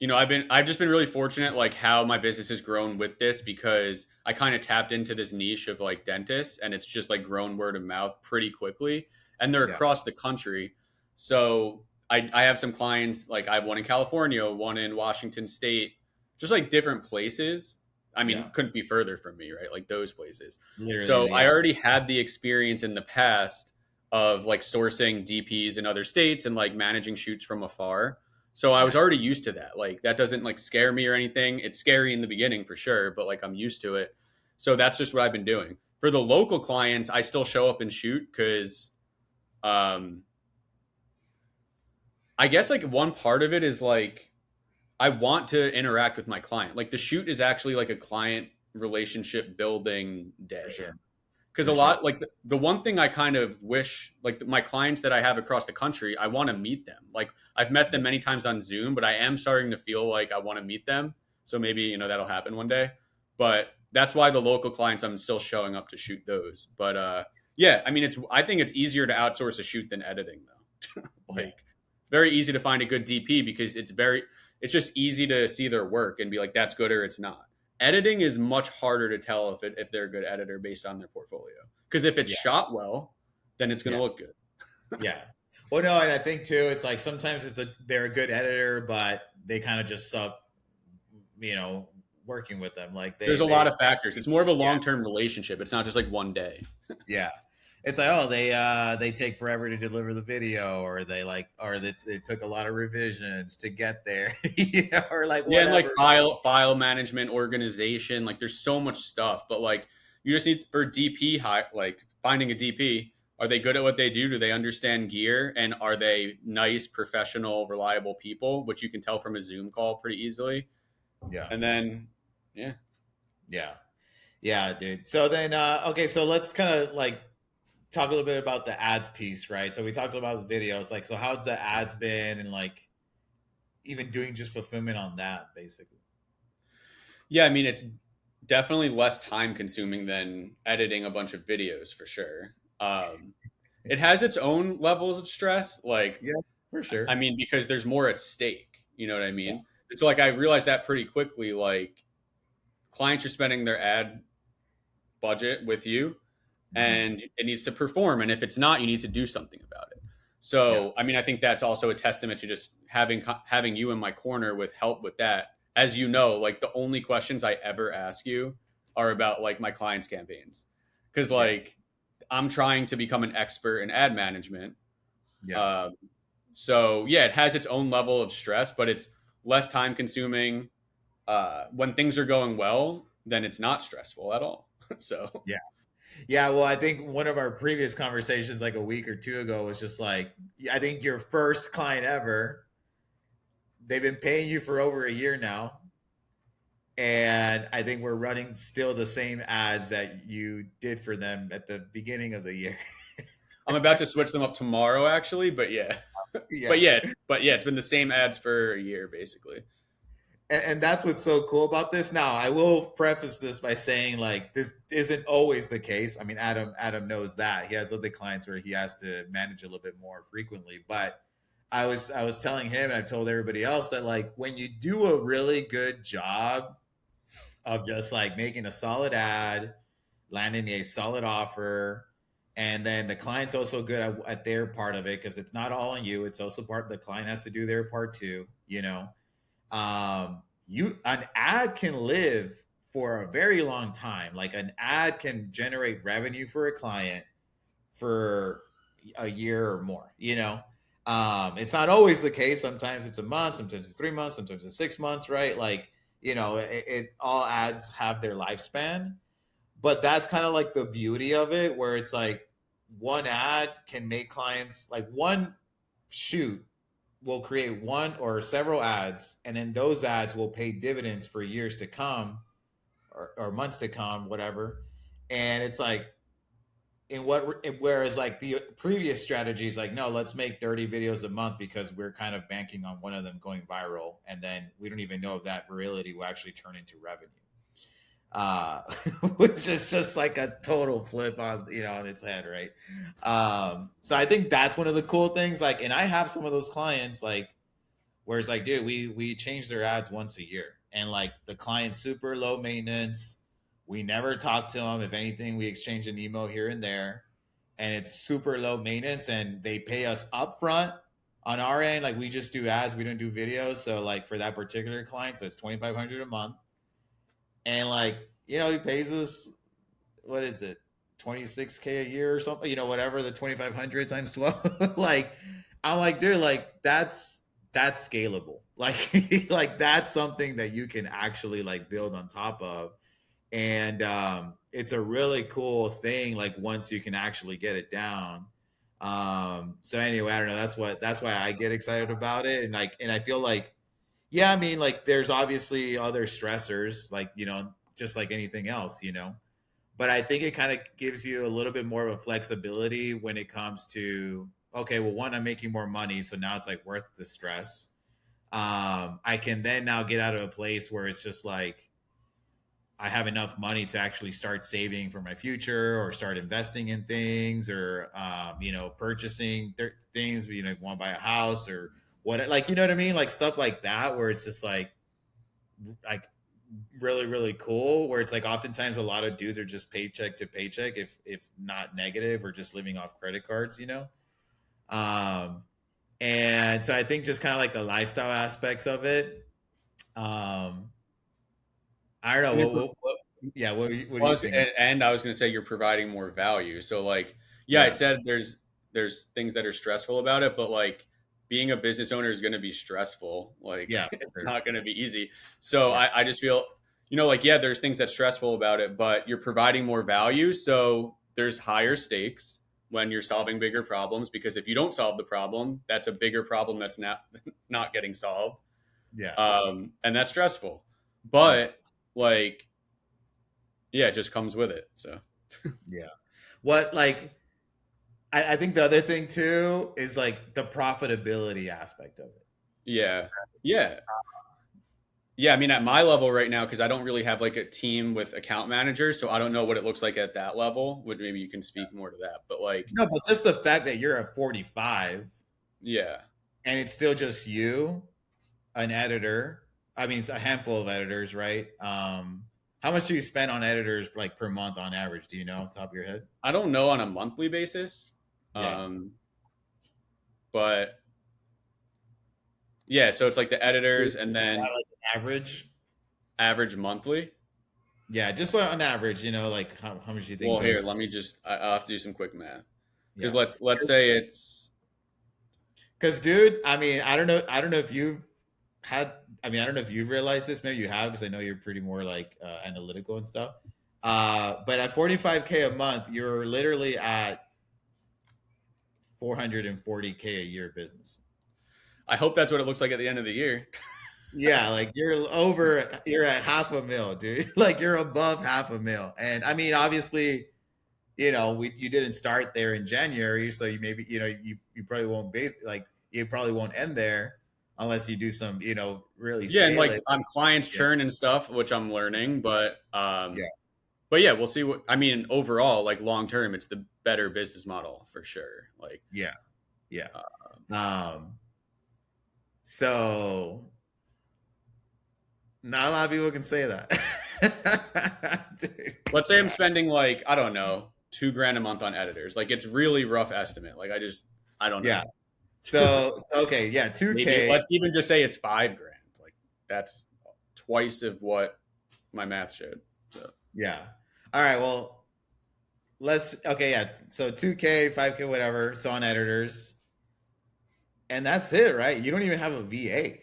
I've just been really fortunate like how my business has grown with this, because I kind of tapped into this niche of like dentists, and it's just like grown word of mouth pretty quickly, and they're Yeah. across the country. So I have some clients, like I have one in California, one in Washington State, just like different places. I Yeah. mean, couldn't be further from me, right? Like those places. So Literally, I yeah. already had the experience in the past of like sourcing DPs in other states and like managing shoots from afar. So I Yeah. was already used to that. Like that doesn't like scare me or anything. It's scary in the beginning for sure, but like I'm used to it. So that's just what I've been doing. For the local clients, I still show up and shoot because um I guess like one part of it is like I want to interact with my client. Like the shoot is actually like a client relationship building For day. sure. Because For a sure. lot like the one thing I kind of wish like my clients that I have across the country, I want to meet them. Like I've met them many times on Zoom, but I am starting to feel like I want to meet them. So maybe that'll happen one day. But that's why the local clients I'm still showing up to shoot those. But yeah, I mean I think it's easier to outsource a shoot than editing though. Yeah. Like it's very easy to find a good DP because it's just easy to see their work and be like that's good or it's not. Editing is much harder to tell if they're a good editor based on their portfolio. Because if it's Yeah. shot well, then it's going Yeah. to look good. Yeah. Well, no, and I think too, it's like sometimes they're a good editor, but they kind of just suck, you know, working with them. Like There's a they lot of factors. It's more of a yeah, long term relationship. It's not just like one day. yeah. It's like, oh, they take forever to deliver the video, or it took a lot of revisions to get there, or like Yeah, and like whatever. file management, organization. Like there's so much stuff, but like you just need for DP like finding a DP. Are they good at what they do? Do they understand gear? And are they nice, professional, reliable people? Which you can tell from a Zoom call pretty easily. Yeah. And then, yeah, Yeah. Yeah, dude. So then, okay, so let's kind of like talk a little bit about the ads piece, right? So we talked about the videos, like, so how's the ads been, and like even doing just fulfillment on that, basically. yeah. I mean, it's definitely less time consuming than editing a bunch of videos for sure. It has its own levels of stress. Like, Yeah, for I sure. mean, because there's more at stake. You know what I Yeah. mean? And so, like, I realized that pretty quickly. Like, clients are spending their ad budget with you, Hmm. and it needs to perform. And if it's not, you need to do something about it. Yeah. So, I mean, I think that's also a testament to just having you in my corner with help with that. As you know, like the only questions I ever ask you are about like my clients' campaigns, because Yeah. like I'm trying to become an expert in ad management. Yeah. Um, so yeah, it has its own level of stress, but it's less time consuming. When things are going well, then it's not stressful at all. So Yeah. Yeah. Well, I think one of our previous conversations, like a week or two ago, was just like, I think your first client ever, they've been paying you for over a year now. And I think we're running still the same ads that you did for them at the beginning of the year. I'm about to switch them up tomorrow, actually. But yeah, Yeah. but yeah, but yeah, it's been the same ads for a year basically. And that's what's so cool about this. Now, I will preface this by saying, like, this isn't always the case. I mean, Adam knows that he has other clients where he has to manage a little bit more frequently. But I was telling him, and I've told everybody else that, like, when you do a really good job of just like making a solid ad, landing a solid offer, and then the client's also good at their part of it, because it's not all on you. It's also part the client has to do their part too. You an ad can live for a very long time. Like an ad can generate revenue for a client for a year or more. It's not always the case. Sometimes it's a month, sometimes it's 3 months, sometimes it's 6 months, right? Like, it all ads have their lifespan. But that's kind of like the beauty of it, where it's like one ad can make clients, like one shoot will create one or several ads, and then those ads will pay dividends for years to come, or months to come, whatever. And it's like, whereas like the previous strategy is like, no, let's make 30 videos a month because we're kind of banking on one of them going viral, and then we don't even know if that virality will actually turn into revenue. uh which is just like a total flip on its head, right? So I think that's one of the cool things, like, and I have some of those clients, like, where it's like, dude, we change their ads once a year, and like the client's super low maintenance. We never talk to them. If anything, we exchange an email here and there, and it's super low maintenance, and they pay us upfront on our end. Like, we just do ads, we don't do videos. So like for that particular client, so it's 2,500 a month. And like, he pays us, what is it, 26K a year or something, whatever, the 2,500 times 12. Like, I'm like, dude, like, that's scalable. Like that's something that you can actually like build on top of. And it's a really cool thing, like once you can actually get it down. So anyway, I don't know. That's why I get excited about it. And like, and I feel like, yeah, I mean, like there's obviously other stressors, like, just like anything else, but I think it kind of gives you a little bit more of a flexibility when it comes to, okay, well, one, I'm making more money, so now it's like worth the stress. I can then now get out of a place where it's just like I have enough money to actually start saving for my future or start investing in things or purchasing things. Want to buy a house or what, like, you know what I mean, like stuff like that, where it's just like really really cool, where it's like oftentimes a lot of dudes are just paycheck to paycheck, if not negative, or just living off credit cards, um and so I think just kind of like the lifestyle aspects of it. um I don't know And yeah, what do well, you think? and I was going to say you're providing more value. So like, yeah, I Yeah, said there's things that are stressful about it, but like being a business owner is going to be stressful. Like yeah, for it's sure. not going to be easy. So Yeah, I just feel, like, yeah, there's things that's stressful about it, but you're providing more value. So there's higher stakes when you're solving bigger problems, because if you don't solve the problem, that's a bigger problem that's not getting solved. yeah, And that's stressful. yeah, But like, yeah, it just comes with it. So yeah. What, like, I think the other thing too is like the profitability aspect of it. yeah. Yeah. Yeah. I mean, at my level right now, because I don't really have like a team with account managers, so I don't know what it looks like at that level. Would maybe you can speak more to that. But like, No, but just the fact that you're at 45 yeah. and it's still just you, an editor. I mean, it's a handful of editors, right? How much do you spend on editors like per month on average? Do you know off the top of your head? I don't know on a monthly basis. Yeah. Um, but yeah, so it's like the editors Is and that then like an average? average monthly. Yeah, just like on average, like how much do you think Well, here, those? let me just, I'll have to do some quick math. Because Yeah. let's say it's, Because, dude, I mean, I don't know if you've had. I mean, I don't know if you've realized this. Maybe you have, because I know you're pretty more like analytical and stuff. But at 45K a month, you're literally at 440K a year business. I hope that's what it looks like at the end of the year. Yeah, like you're at half a mil, dude. Like you're above half a mil. And I mean, obviously, you didn't start there in January, so you maybe, you probably won't be like, you probably won't end there unless you do some, really Yeah, and scale like it. I'm clients Yeah. churn and stuff, which I'm learning, Yeah. but yeah, we'll see what I mean overall, like long term, it's the better business model for sure. Like Yeah. Yeah. uh, Um, so not a lot of people can say that. let's say I'm spending like, I don't know, 2 grand a month on editors. Like it's really rough estimate. Like I don't Yeah. know. So okay, yeah, Maybe 2K. let's even just say it's 5 grand. Like that's twice of what my math showed. So Yeah. All right, well, okay, yeah. So 2K, 5K, whatever. So on editors. And that's it, right? You don't even have a VA.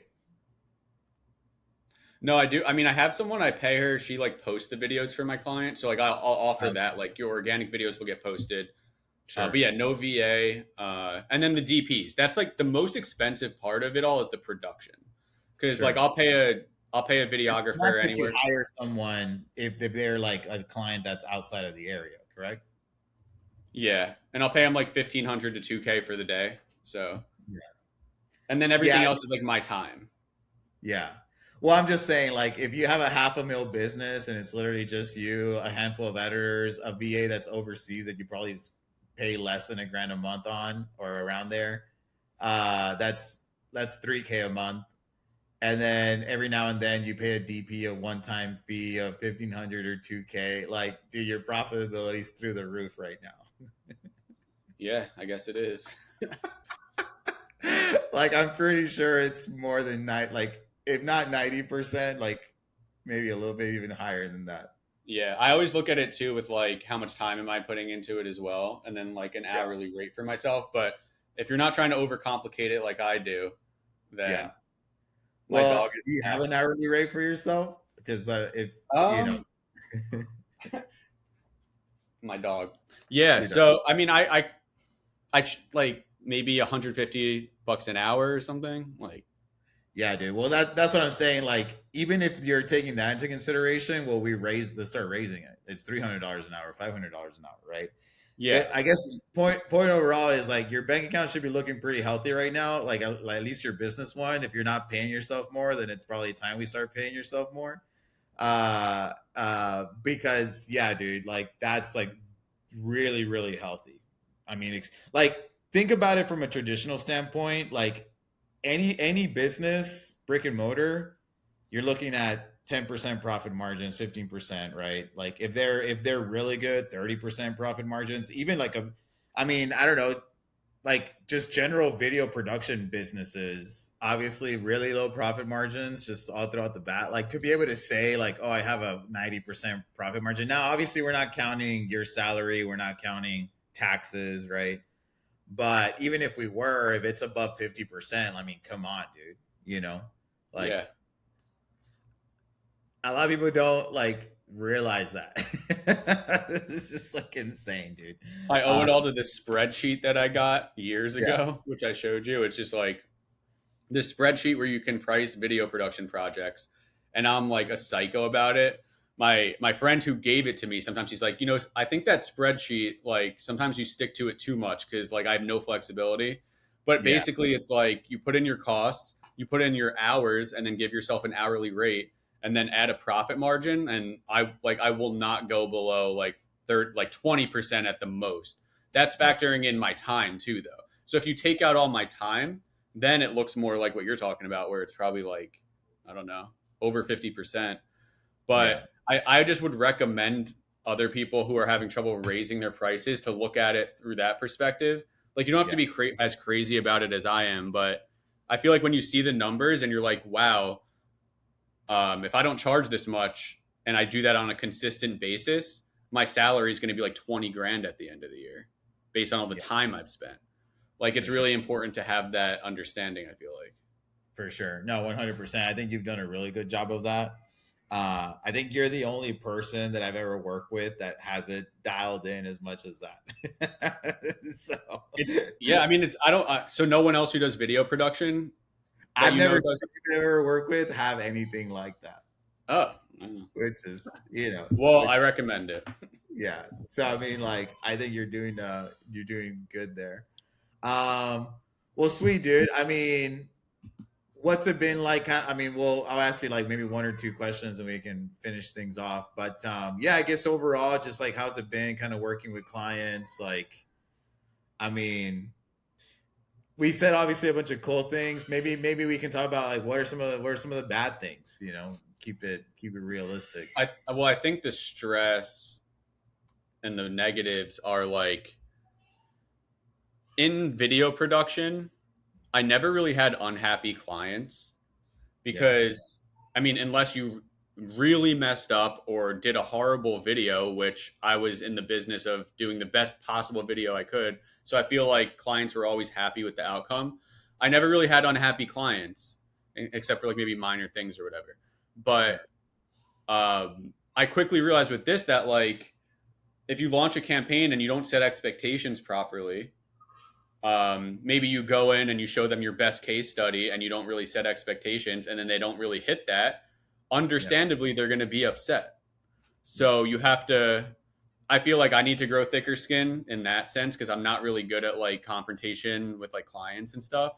no, I do. I mean, I have someone I pay her. She like posts the videos for my client. So like I'll offer Okay, that. Like your organic videos will get posted. But sure. yeah, no VA. And then the DPs. That's like the most expensive part of it all is the production. Because like Sure. I'll pay a videographer That's if you anywhere. hire someone, if they're like a client that's outside of the area, correct? Yeah, and I'll pay them like 1,500 to 2K for the day. So Yeah. and then Yeah. everything else is like my time. Yeah. Well, I'm just saying, like, if you have a half a mil business and it's literally just you, a handful of editors, a VA that's overseas that you probably pay less than a grand a month on or around there, that's 3K a month. And then every now and then you pay a DP a one-time fee of 1,500 or 2K. Like, dude, your profitability's through the roof right now. Yeah, I guess it is. Like, I'm pretty sure it's more than like, if not 90%, like maybe a little bit even higher than that. Yeah, I always look at it too with like how much time am I putting into it as well, and then like an Yeah. hourly rate for myself. But if you're not trying to overcomplicate it like I do, Yeah. then my dog Well, is do you have an hourly rate for yourself? Because if you know, um my dog. Yeah, you know, so I mean like maybe 150 bucks an hour or something. Like yeah, dude. Well, that's what I'm saying. Like, even if you're taking that into consideration, well, let's start raising it. It's $300 an hour, $500 an hour, right? yeah. I guess point overall is like your bank account should be looking pretty healthy right now. Like at least your business one. If you're not paying yourself more, then it's probably time we start paying yourself more. Because yeah, dude, like that's like really really healthy. I mean, like think about it from a traditional standpoint. Like any business, brick and mortar, you're looking at 10% profit margins, 15%, right? Like if they're really good, 30% profit margins, even like I mean, I don't know, like just general video production businesses, obviously really low profit margins just all throughout the bat. Like to be able to say like, oh, I have a 90% profit margin. Now, obviously we're not counting your salary, we're not counting taxes, right? But even if we were, if it's above 50%, I mean, come on, dude. You know, Yeah. like a lot of people don't like realize that. It's just like insane, dude. I owe Uh, it all to this spreadsheet that I got years yeah, ago, which I showed you. It's just like this spreadsheet where you can price video production projects, and I'm like a psycho about it. My friend who gave it to me, sometimes he's like, I think that spreadsheet, like sometimes you stick to it too much because like I have no flexibility. But yeah, basically, it's like you put in your costs, you put in your hours, and then give yourself an hourly rate, and then add a profit margin. And I will not go below like 20% at the most. That's yeah, factoring in my time too, though. So if you take out all my time, then it looks more like what you're talking about, where it's probably like, I don't know, over 50%. yeah, But I just would recommend other people who are having trouble raising their prices to look at it through that perspective. Like, you don't have to yeah, be as crazy about it as I am, but I feel like when you see the numbers and you're like, wow, if I don't charge this much and I do that on a consistent basis, my salary is going to be like 20 grand at the end of the year based on all the yeah, time I've spent. Like, it's for sure. really important to have that understanding, I feel like. For sure. No, 100%. I think you've done a really good job of that. I think you're the only person that I've ever worked with that has it dialed in as much as that. So It's yeah, I mean it's I don't so no one else who does video production that I've never does. seen you ever work with have anything like that, Oh, which is, well, which, I recommend it. yeah. So I mean, like, I think you're doing good there. Well, sweet dude. I mean, what's it been like? I mean, well, I'll ask you like maybe one or two questions and we can finish things off. But yeah, I guess overall, just like how's it been kind of working with clients? Like, I mean, we said obviously a bunch of cool things. Maybe we can talk about like what are some of the bad things, keep it realistic. I think the stress and the negatives are like in video production, I never really had unhappy clients Yeah. because I mean, unless you really messed up or did a horrible video, which I was in the business of doing the best possible video I could. So I feel like clients were always happy with the outcome. I never really had unhappy clients, except for like maybe minor things or whatever. But Sure. I quickly realized with this that like if you launch a campaign and you don't set expectations properly, maybe you go in and you show them your best case study and you don't really set expectations and then they don't really hit that, Yeah. understandably they're going to be upset. So you have to, I feel like I need to grow thicker skin in that sense because I'm not really good at like confrontation with like clients and stuff.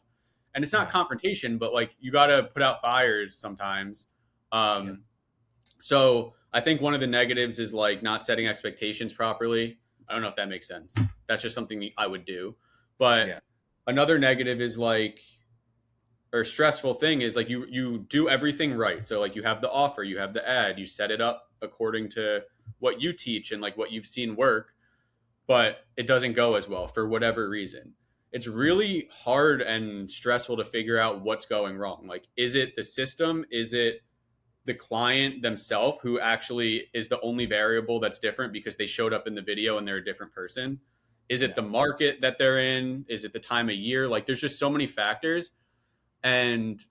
And it's not Yeah. confrontation, but like you got to put out fires sometimes. Yeah. um, so I think one of the negatives is like not setting expectations properly. I don't know if that makes sense. That's just something I would do. But Yeah. another negative is like, or stressful thing is like you do everything right. So like you have the offer, you have the ad, you set it up according to what you teach and like what you've seen work, but it doesn't go as well for whatever reason. It's really hard and stressful to figure out what's going wrong. Like, is it the system? Is it the client themselves who actually is the only variable that's different because they showed up in the video and they're a different person? Is it Yeah. the market that they're in? Is it the time of year? Like there's just so many factors. And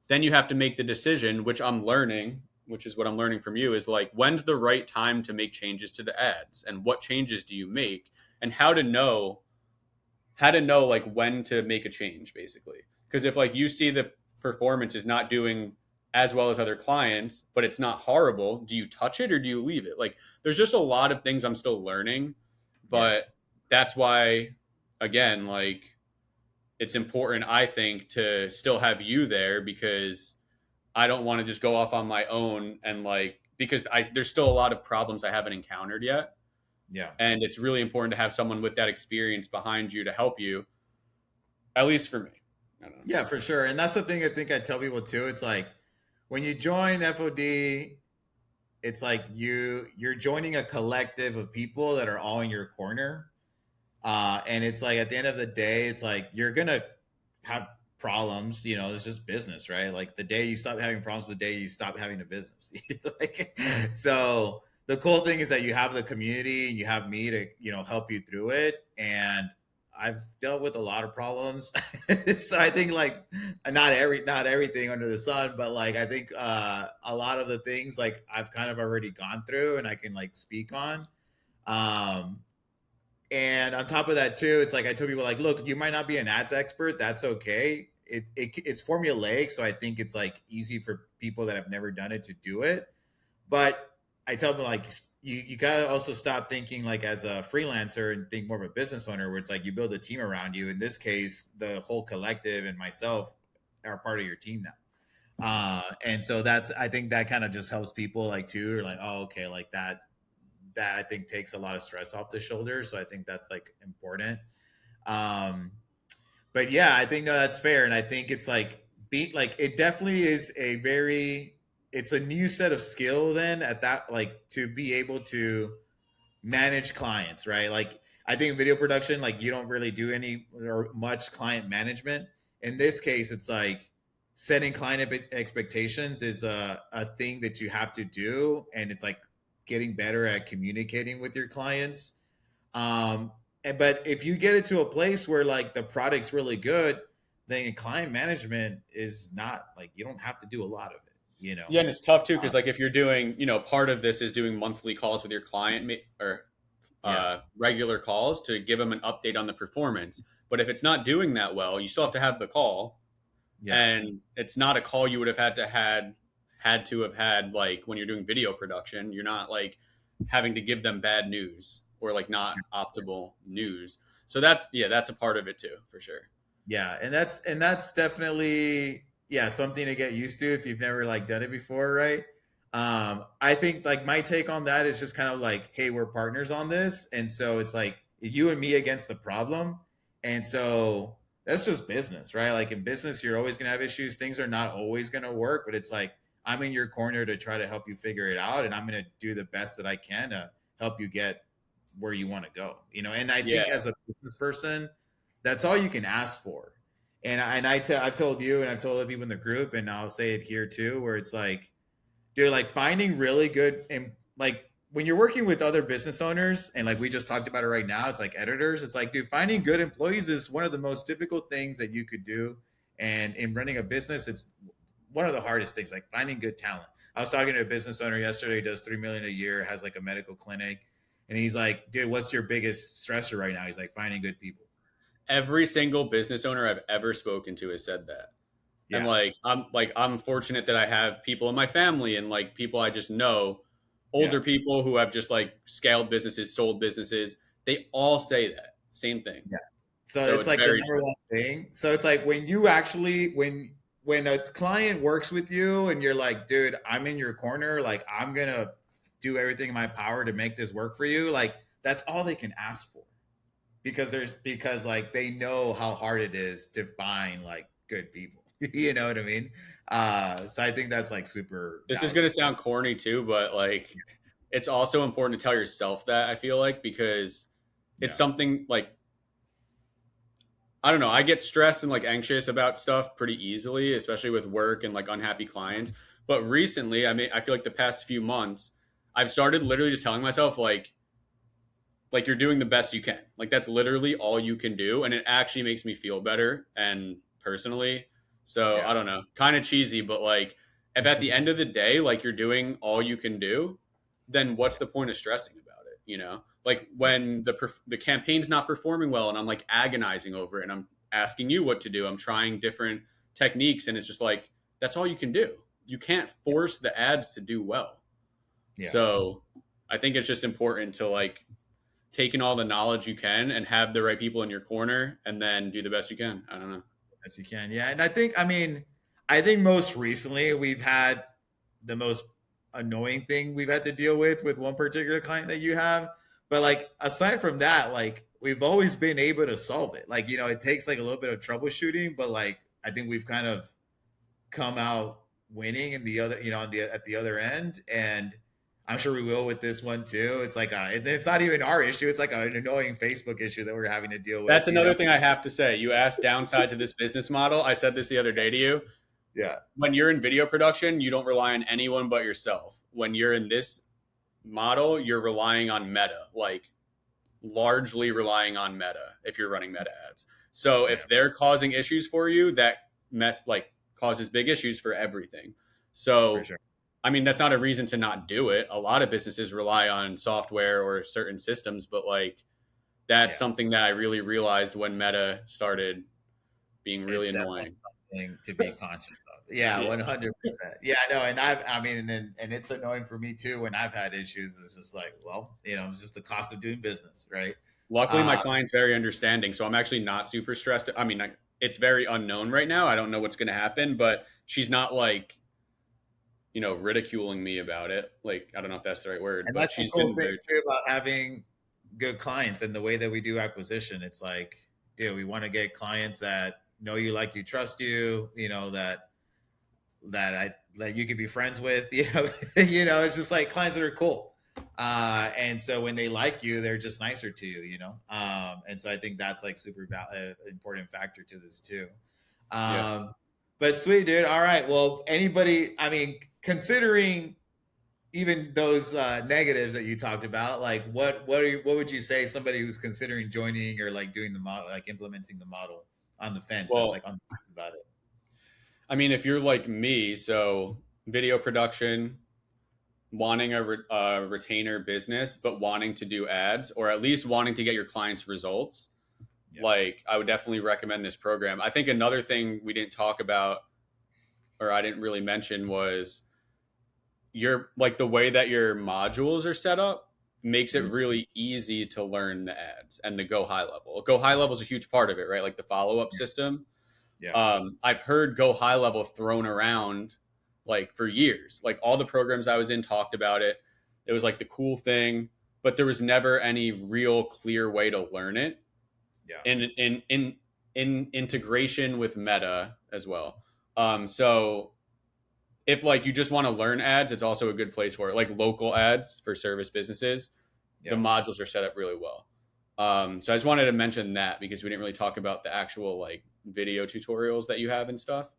then you have to make the decision, which I'm learning, which is what I'm learning from you, is like, when's the right time to make changes to the ads, and what changes do you make, and how to know like when to make a change, basically. Because if like you see the performance is not doing as well as other clients, but it's not horrible, do you touch it or do you leave it? Like, there's just a lot of things I'm still learning, Yeah. but that's why, again, like, it's important, I think, to still have you there, because I don't want to just go off on my own, and like, because there's still a lot of problems I haven't encountered yet, Yeah. and it's really important to have someone with that experience behind you to help you, at least for me. I don't know. Yeah, for sure. And that's the thing I think I tell people too. It's like when you join FOD, it's like you're joining a collective of people that are all in your corner. And it's like at the end of the day, it's like you're gonna have problems. You know, it's just business, right? Like the day you stop having problems, the day you stop having a business. Like, so the cool thing is that you have the community and you have me to help you through it. And I've dealt with a lot of problems, so I think like not everything under the sun, but like I think a lot of the things like I've kind of already gone through and I can like speak on. Um, and on top of that, too, it's like I tell people, like, look, you might not be an ads expert. That's okay. It's formulaic, so I think it's like easy for people that have never done it to do it. But I tell them like you gotta also stop thinking like as a freelancer and think more of a business owner, where it's like you build a team around you. In this case, the whole collective and myself are part of your team now. And so that's I think that kind of just helps people like too, or like, oh, okay, like that I think takes a lot of stress off the shoulders. So I think that's like important. Um, but yeah, I think no, that's fair, and I think it's like it definitely is it's a new set of skill then at that, like to be able to manage clients, right? Like I think video production, like you don't really do any or much client management. In this case, it's like setting client expectations is a thing that you have to do, and it's like getting better at communicating with your clients. But if you get it to a place where like the product's really good, then client management is not like you don't have to do a lot of it, you know. Yeah, and it's tough too, Uh, because like if you're doing, part of this is doing monthly calls with your client, or yeah, regular calls to give them an update on the performance. But if it's not doing that well, you still have to have the call, yeah, and it's not a call you would have had like when you're doing video production. You're not like having to give them bad news or like not optimal news. So that's a part of it too, for sure. yeah, and that's definitely something to get used to if you've never like done it before, right? I think like my take on that is just kind of like, hey, we're partners on this, and so it's like you and me against the problem, and so that's just business, right? Like in business, you're always gonna have issues. Things are not always gonna work, but it's like I'm in your corner to try to help you figure it out, and I'm gonna do the best that I can to help you get where you want to go. And I think Yeah. as a business person, that's all you can ask for. I've told you and I've told other people in the group, and I'll say it here too, where it's like, dude, like finding really good and like when you're working with other business owners and like we just talked about it right now, it's like editors. It's like, dude, finding good employees is one of the most difficult things that you could do. And in running a business, it's one of the hardest things, like finding good talent. I was talking to a business owner yesterday, who does 3 million a year, has like a medical clinic, and he's like, dude, what's your biggest stressor right now? He's like, finding good people. Every single business owner I've ever spoken to has said that. And Yeah. I'm fortunate that I have people in my family and like people I just know, Yeah. older people who have just like scaled businesses, sold businesses. They all say that same thing. Yeah. So So it's it's like the very number true. one thing. So it's like when you actually when a client works with you and you're like, dude, I'm in your corner, like I'm gonna do everything in my power to make this work for you, like that's all they can ask for. Because like they know how hard it is to find like good people. You know what I mean? So I think that's like super This is valuable. going to sound corny too, but like it's also important to tell yourself that, I feel like, because it's Yeah. something like, I don't know, I get stressed and like anxious about stuff pretty easily, especially with work and like unhappy clients. But recently, I mean, I feel like the past few months, I've started literally just telling myself like you're doing the best you can. Like that's literally all you can do, and it actually makes me feel better. And personally, So Yeah. I don't know, kind of cheesy, but like if at the end of the day, like you're doing all you can do, then what's the point of stressing about it? You know, like when the campaign's not performing well, and I'm like agonizing over it, and I'm asking you what to do. I'm trying different techniques, and it's just like that's all you can do. You can't force the ads to do well. Yeah. So I think it's just important to like take in all the knowledge you can and have the right people in your corner, and then do the best you can. I don't know. Yes, you can. Yeah. And I think, I mean, I think most recently we've had the most annoying thing we've had to deal with one particular client that you have. But like, aside from that, like, we've always been able to solve it. Like, it takes like a little bit of troubleshooting, but like, I think we've kind of come out winning in the other, on the at the other end. And I'm sure we will with this one too. It's like it's not even our issue. It's like an annoying Facebook issue that we're having to deal with. That's another thing I have to say. You asked downsides of this business model. I said this the other day to you. Yeah. When you're in video production, you don't rely on anyone but yourself. When you're in this model, you're relying on Meta, like largely relying on Meta if you're running Meta ads. So if they're causing issues for you, that causes big issues for everything. So For sure. I mean, that's not a reason to not do it. A lot of businesses rely on software or certain systems, but like that's Yeah. something that I really realized when Meta started being really It's definitely annoying. something to be conscious of. Yeah, Yeah. 100%. Yeah, no, and I mean, and it's annoying for me too when I've had issues. It's just like, well, it's just the cost of doing business, right? Luckily, my Uh, client's very understanding, so I'm actually not super stressed. I mean, it's very unknown right now. I don't know what's going to happen, but she's not like, ridiculing me about it. Like, I don't know if that's the right word, and but that's the she's cool been thing very. too about having good clients and the way that we do acquisition. It's like, dude, we want to get clients that know you, like you, trust you. That you could be friends with. It's just like clients that are cool. And so when they like you, they're just nicer to you. And so I think that's like super important factor to this too. Yeah. But sweet, dude. All right. Well, anybody, I mean, considering even those negatives that you talked about, like what would you say somebody who's considering joining or like doing the model, like implementing the model on the fence, that's Well, like on the fence about it? I mean, if you're like me, so video production, wanting a retainer business, but wanting to do ads, or at least wanting to get your clients results, Yeah. like I would definitely recommend this program. I think another thing we didn't talk about, or I didn't really mention, was your like the way that your modules are set up makes it Mhm. really easy to learn the ads and the go high level. Go high level is a huge part of it, right? Like the follow up system. Yeah. I've heard go high level thrown around like for years. Like all the programs I was in talked about it. It was like the cool thing, but there was never any real clear way to learn it. Yeah. In integration with Meta as well. So if like you just want to learn ads, it's also a good place for it. Like local ads for service businesses, the Yeah. modules are set up really well. So I just wanted to mention that because we didn't really talk about the actual like video tutorials that you have and stuff.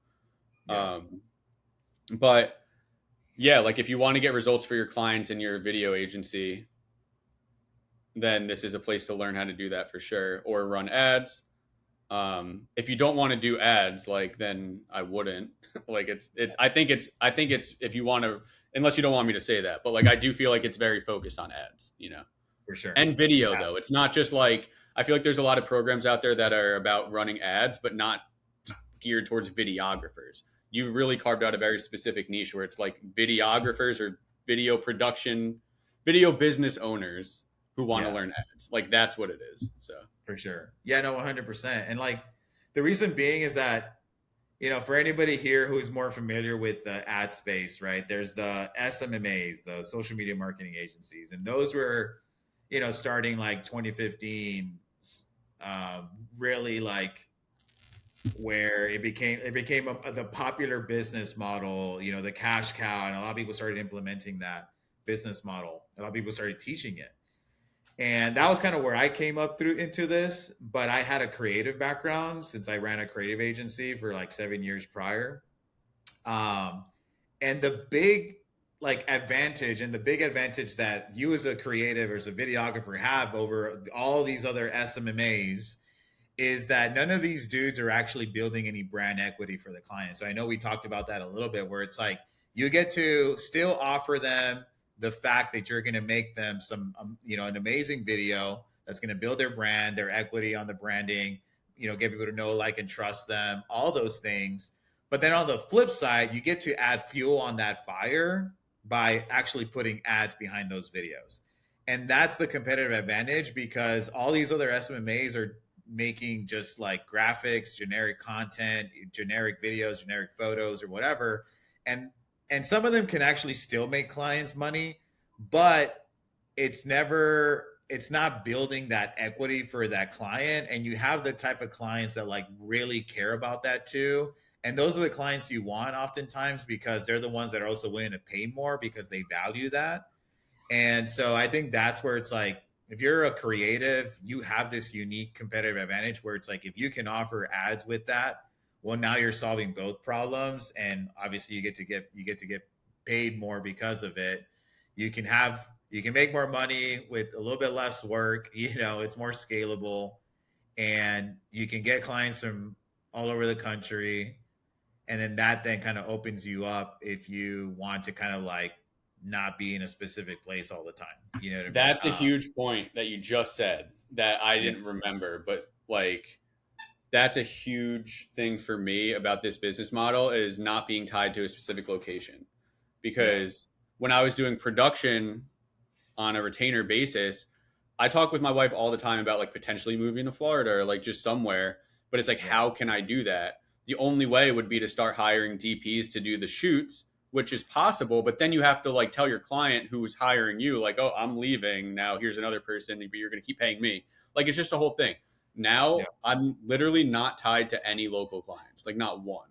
Yeah. But yeah, like if you want to get results for your clients in your video agency, then this is a place to learn how to do that for sure, or run ads. If you don't want to do ads, like then I wouldn't. Like I think it's if you want to, unless you don't want me to say that, but like I do feel like it's very focused on ads. For sure. And video Yeah. though. It's not just like I feel like there's a lot of programs out there that are about running ads, but not geared towards videographers. You've really carved out a very specific niche where it's like videographers or video production, video business owners who want to Yeah. learn ads. Like that's what it is. So For sure. Yeah, no, 100%. And like the reason being is that, for anybody here who is more familiar with the ad space, right? There's the SMMAs, the social media marketing agencies, and those were, starting like 2015, really like where it became the popular business model, the cash cow, and a lot of people started implementing that business model. A lot of people started teaching it. And that was kind of where I came up through into this, but I had a creative background since I ran a creative agency for like 7 years prior. Um, and the big big advantage that you as a creative or as a videographer have over all these other SMMAs is that none of these dudes are actually building any brand equity for the client. So I know we talked about that a little bit, where it's like you get to still offer them the fact that you're going to make them some, an amazing video that's going to build their brand, their equity on the branding, get people to know, like, and trust them, all those things. But then on the flip side, you get to add fuel on that fire by actually putting ads behind those videos. And that's the competitive advantage, because all these other SMMAs are making just like graphics, generic content, generic videos, generic photos, or whatever. And some of them can actually still make clients money, but it's not building that equity for that client. And you have the type of clients that like really care about that too. And those are the clients you want oftentimes, because they're the ones that are also willing to pay more because they value that. And so I think that's where it's like, if you're a creative, you have this unique competitive advantage where it's like, if you can offer ads with that, well, now you're solving both problems. And obviously you get to get paid more because of it. You can make more money with a little bit less work. It's more scalable, and you can get clients from all over the country. And then that then kind of opens you up if you want to kind of like not be in a specific place all the time. You know what I mean? That's a huge point that you just said that I didn't remember, but like, that's a huge thing for me about this business model, is not being tied to a specific location. Because when I was doing production on a retainer basis, I talk with my wife all the time about like potentially moving to Florida or like just somewhere, but it's like, how can I do that? The only way would be to start hiring DPs to do the shoots, which is possible, but then you have to like tell your client who's hiring you, like, oh, I'm leaving now, here's another person, but you're going to keep paying me. Like, it's just a whole thing. Now I'm literally not tied to any local clients, like not one.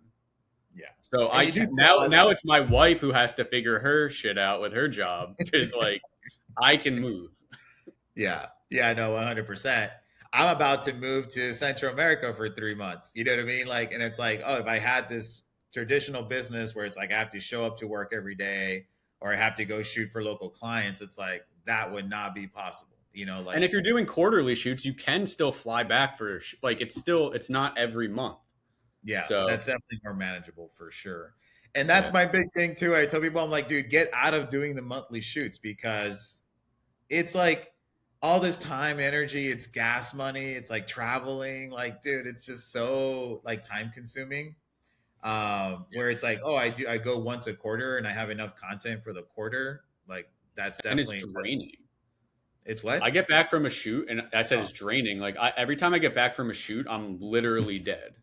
Yeah. So I just now it's my wife who has to figure her shit out with her job, because like I can move. Yeah. Yeah, no, 100%. I'm about to move to Central America for 3 months. You know what I mean? Like, and it's like, oh, if I had this traditional business where it's like I have to show up to work every day, or I have to go shoot for local clients, it's like that would not be possible. Like, and if you're doing quarterly shoots, you can still fly back for like, it's not every month. Yeah, so that's definitely more manageable for sure. And that's my big thing too. I tell people, I'm like, dude, get out of doing the monthly shoots, because it's like all this time, energy, it's gas money, it's like traveling, like, dude, it's just so like time consuming. Where it's like, oh, I go once a quarter and I have enough content for the quarter. Like, that's definitely, and it's draining. It's what? I get back from a shoot, and I said it's draining. Like, every time I get back from a shoot, I'm literally dead.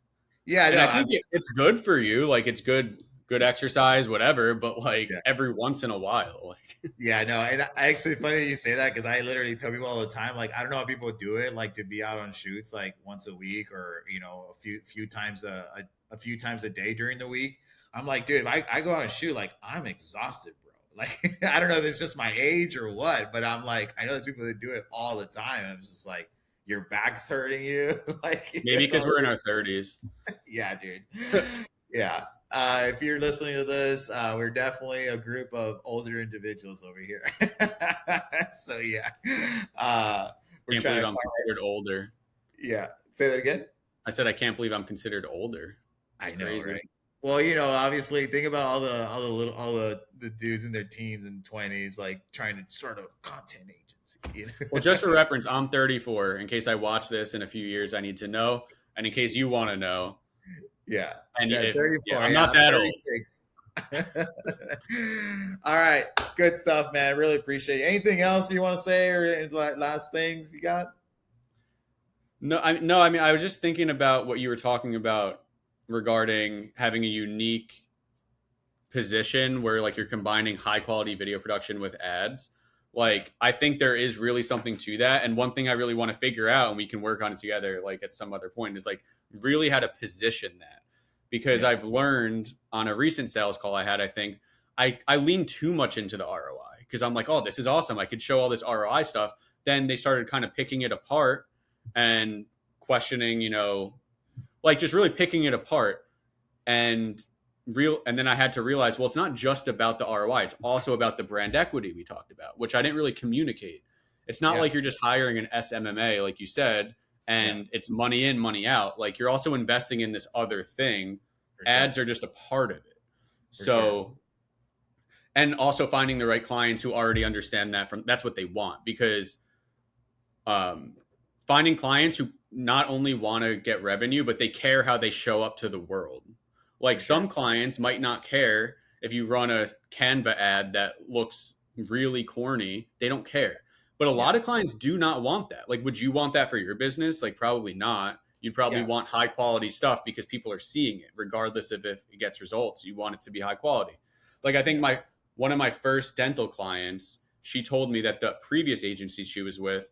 Yeah, and I think it's good for you. Like, it's good exercise, whatever. But like every once in a while, like. Yeah, no, and actually, funny you say that, because I literally tell people all the time, like, I don't know how people do it, like to be out on shoots like once a week, or a few times a day during the week. I'm like, dude, if I go out and shoot, like, I'm exhausted, bro. Like, I don't know if it's just my age or what, but I'm like, I know there's people that do it all the time, and I'm just like, your back's hurting you. Like, maybe because we're in our 30s. Yeah, dude. Yeah. If you're listening to this, we're definitely a group of older individuals over here. So yeah, can't believe I'm considered older. Yeah, say that again. I said I can't believe I'm considered older. It's crazy. Right? Well, obviously, think about all the dudes in their teens and 20s, like trying to start a content agency. Well, just for reference, I'm 34. In case I watch this in a few years, I need to know, and in case you want to know. Yeah. And 34. I'm not that 36. Old. All right. Good stuff, man. Really appreciate it. Anything else you want to say, or any last things you got? No, I mean, I was just thinking about what you were talking about regarding having a unique position where like you're combining high quality video production with ads. Like, I think there is really something to that. And one thing I really want to figure out, and we can work on it together, like at some other point, is like really how to position that. Because I've learned on a recent sales call I had, I think I leaned too much into the ROI, because I'm like, oh, this is awesome, I could show all this ROI stuff. Then they started kind of picking it apart and questioning, like just really picking it apart. And then I had to realize, well, it's not just about the ROI. It's also about the brand equity we talked about, which I didn't really communicate. It's not like you're just hiring an SMMA, like you said, Yeah, and it's money in, money out. Like you're also investing in this other thing. for sure. Ads are just a part of it. For sure. So, and also finding the right clients who already understand that from that's what they want, because um, finding clients who not only want to get revenue, but they care how they show up to the world. Like For sure. some clients might not care if you run a Canva ad that looks really corny, they don't care. But a lot Yeah. of clients do not want that. Like, would you want that for your business? Like, probably not. You'd probably Yeah. want high quality stuff because people are seeing it, regardless of if it gets results. You want it to be high quality. Like, I think Yeah. my one of my first dental clients, she told me that the previous agency she was with,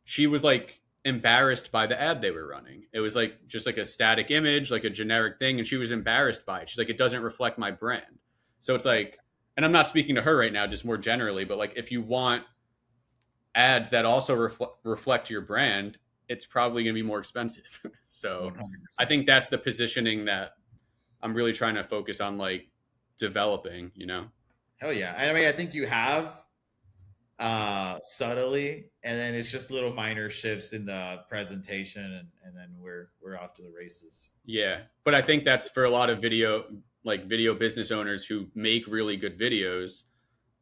she was like embarrassed by the ad they were running. It was like just like a static image, like a generic thing, and she was embarrassed by it. She's like, it doesn't reflect my brand. So it's like, and I'm not speaking to her right now, just more generally, but like if you want ads that also reflect your brand, it's probably going to be more expensive. So I 100%. think that's the positioning that I'm really trying to focus on, like developing, you know? Hell yeah. I mean, I think you have subtly, and then it's just little minor shifts in the presentation, and then we're off to the races. Yeah. But I think that's for a lot of video business owners who make really good videos.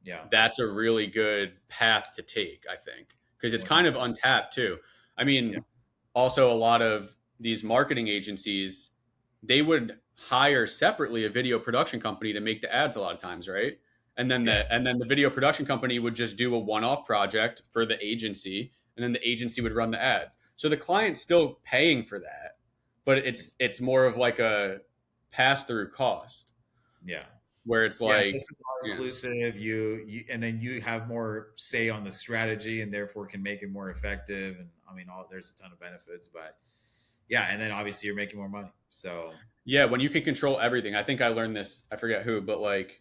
Yeah. That's a really good path to take, I think, because it's kind of 100. untapped too. I Yeah. mean, also a lot of these marketing agencies, they would hire separately a video production company to make the ads a lot of times, right? Yeah. And then the video production company would just do a one-off project for the agency, and then the agency would run the ads. So the client's still paying for that, but it's more of like a pass-through cost Yeah. where it's Yeah, like, this is all yeah, inclusive. You and then you have more say on the strategy, and therefore can make it more effective. And I mean, all there's a ton of benefits, but yeah, and then obviously you're making more money. So yeah, when you can control everything. I think I learned this, I forget who, but like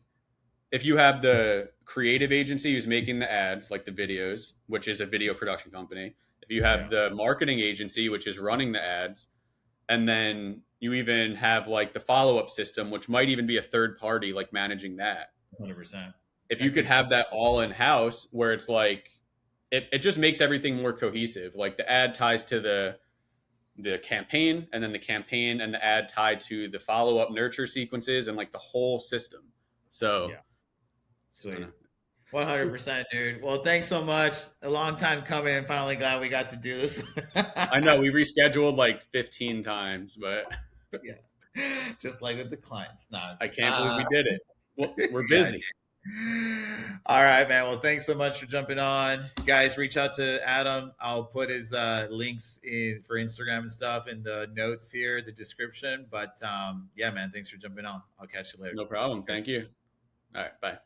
if you have the creative agency who's making the ads, like the videos, which is a video production company, if you have yeah, the marketing agency, which is running the ads, and then you even have like the follow up system, which might even be a third party, like managing that. 100%. If you That could could have that all in house, where it's like, it just makes everything more cohesive. Like the ad ties to the campaign, and then the campaign and the ad tied to the follow up nurture sequences, and like the whole system. So yeah, I don't sweet. know. 100%, dude. Well, thanks so much. A long time coming. Finally glad we got to do this. I know we rescheduled like 15 times, but Yeah. Just like with the clients. Nah. I can't believe we did it. Well, we're Yeah. busy. All right, man. Well, thanks so much for jumping on. Guys, reach out to Adam. I'll put his links in for Instagram and stuff in the notes here, the description. But yeah, man, thanks for jumping on. I'll catch you later. No problem. Thank you. All right. Bye.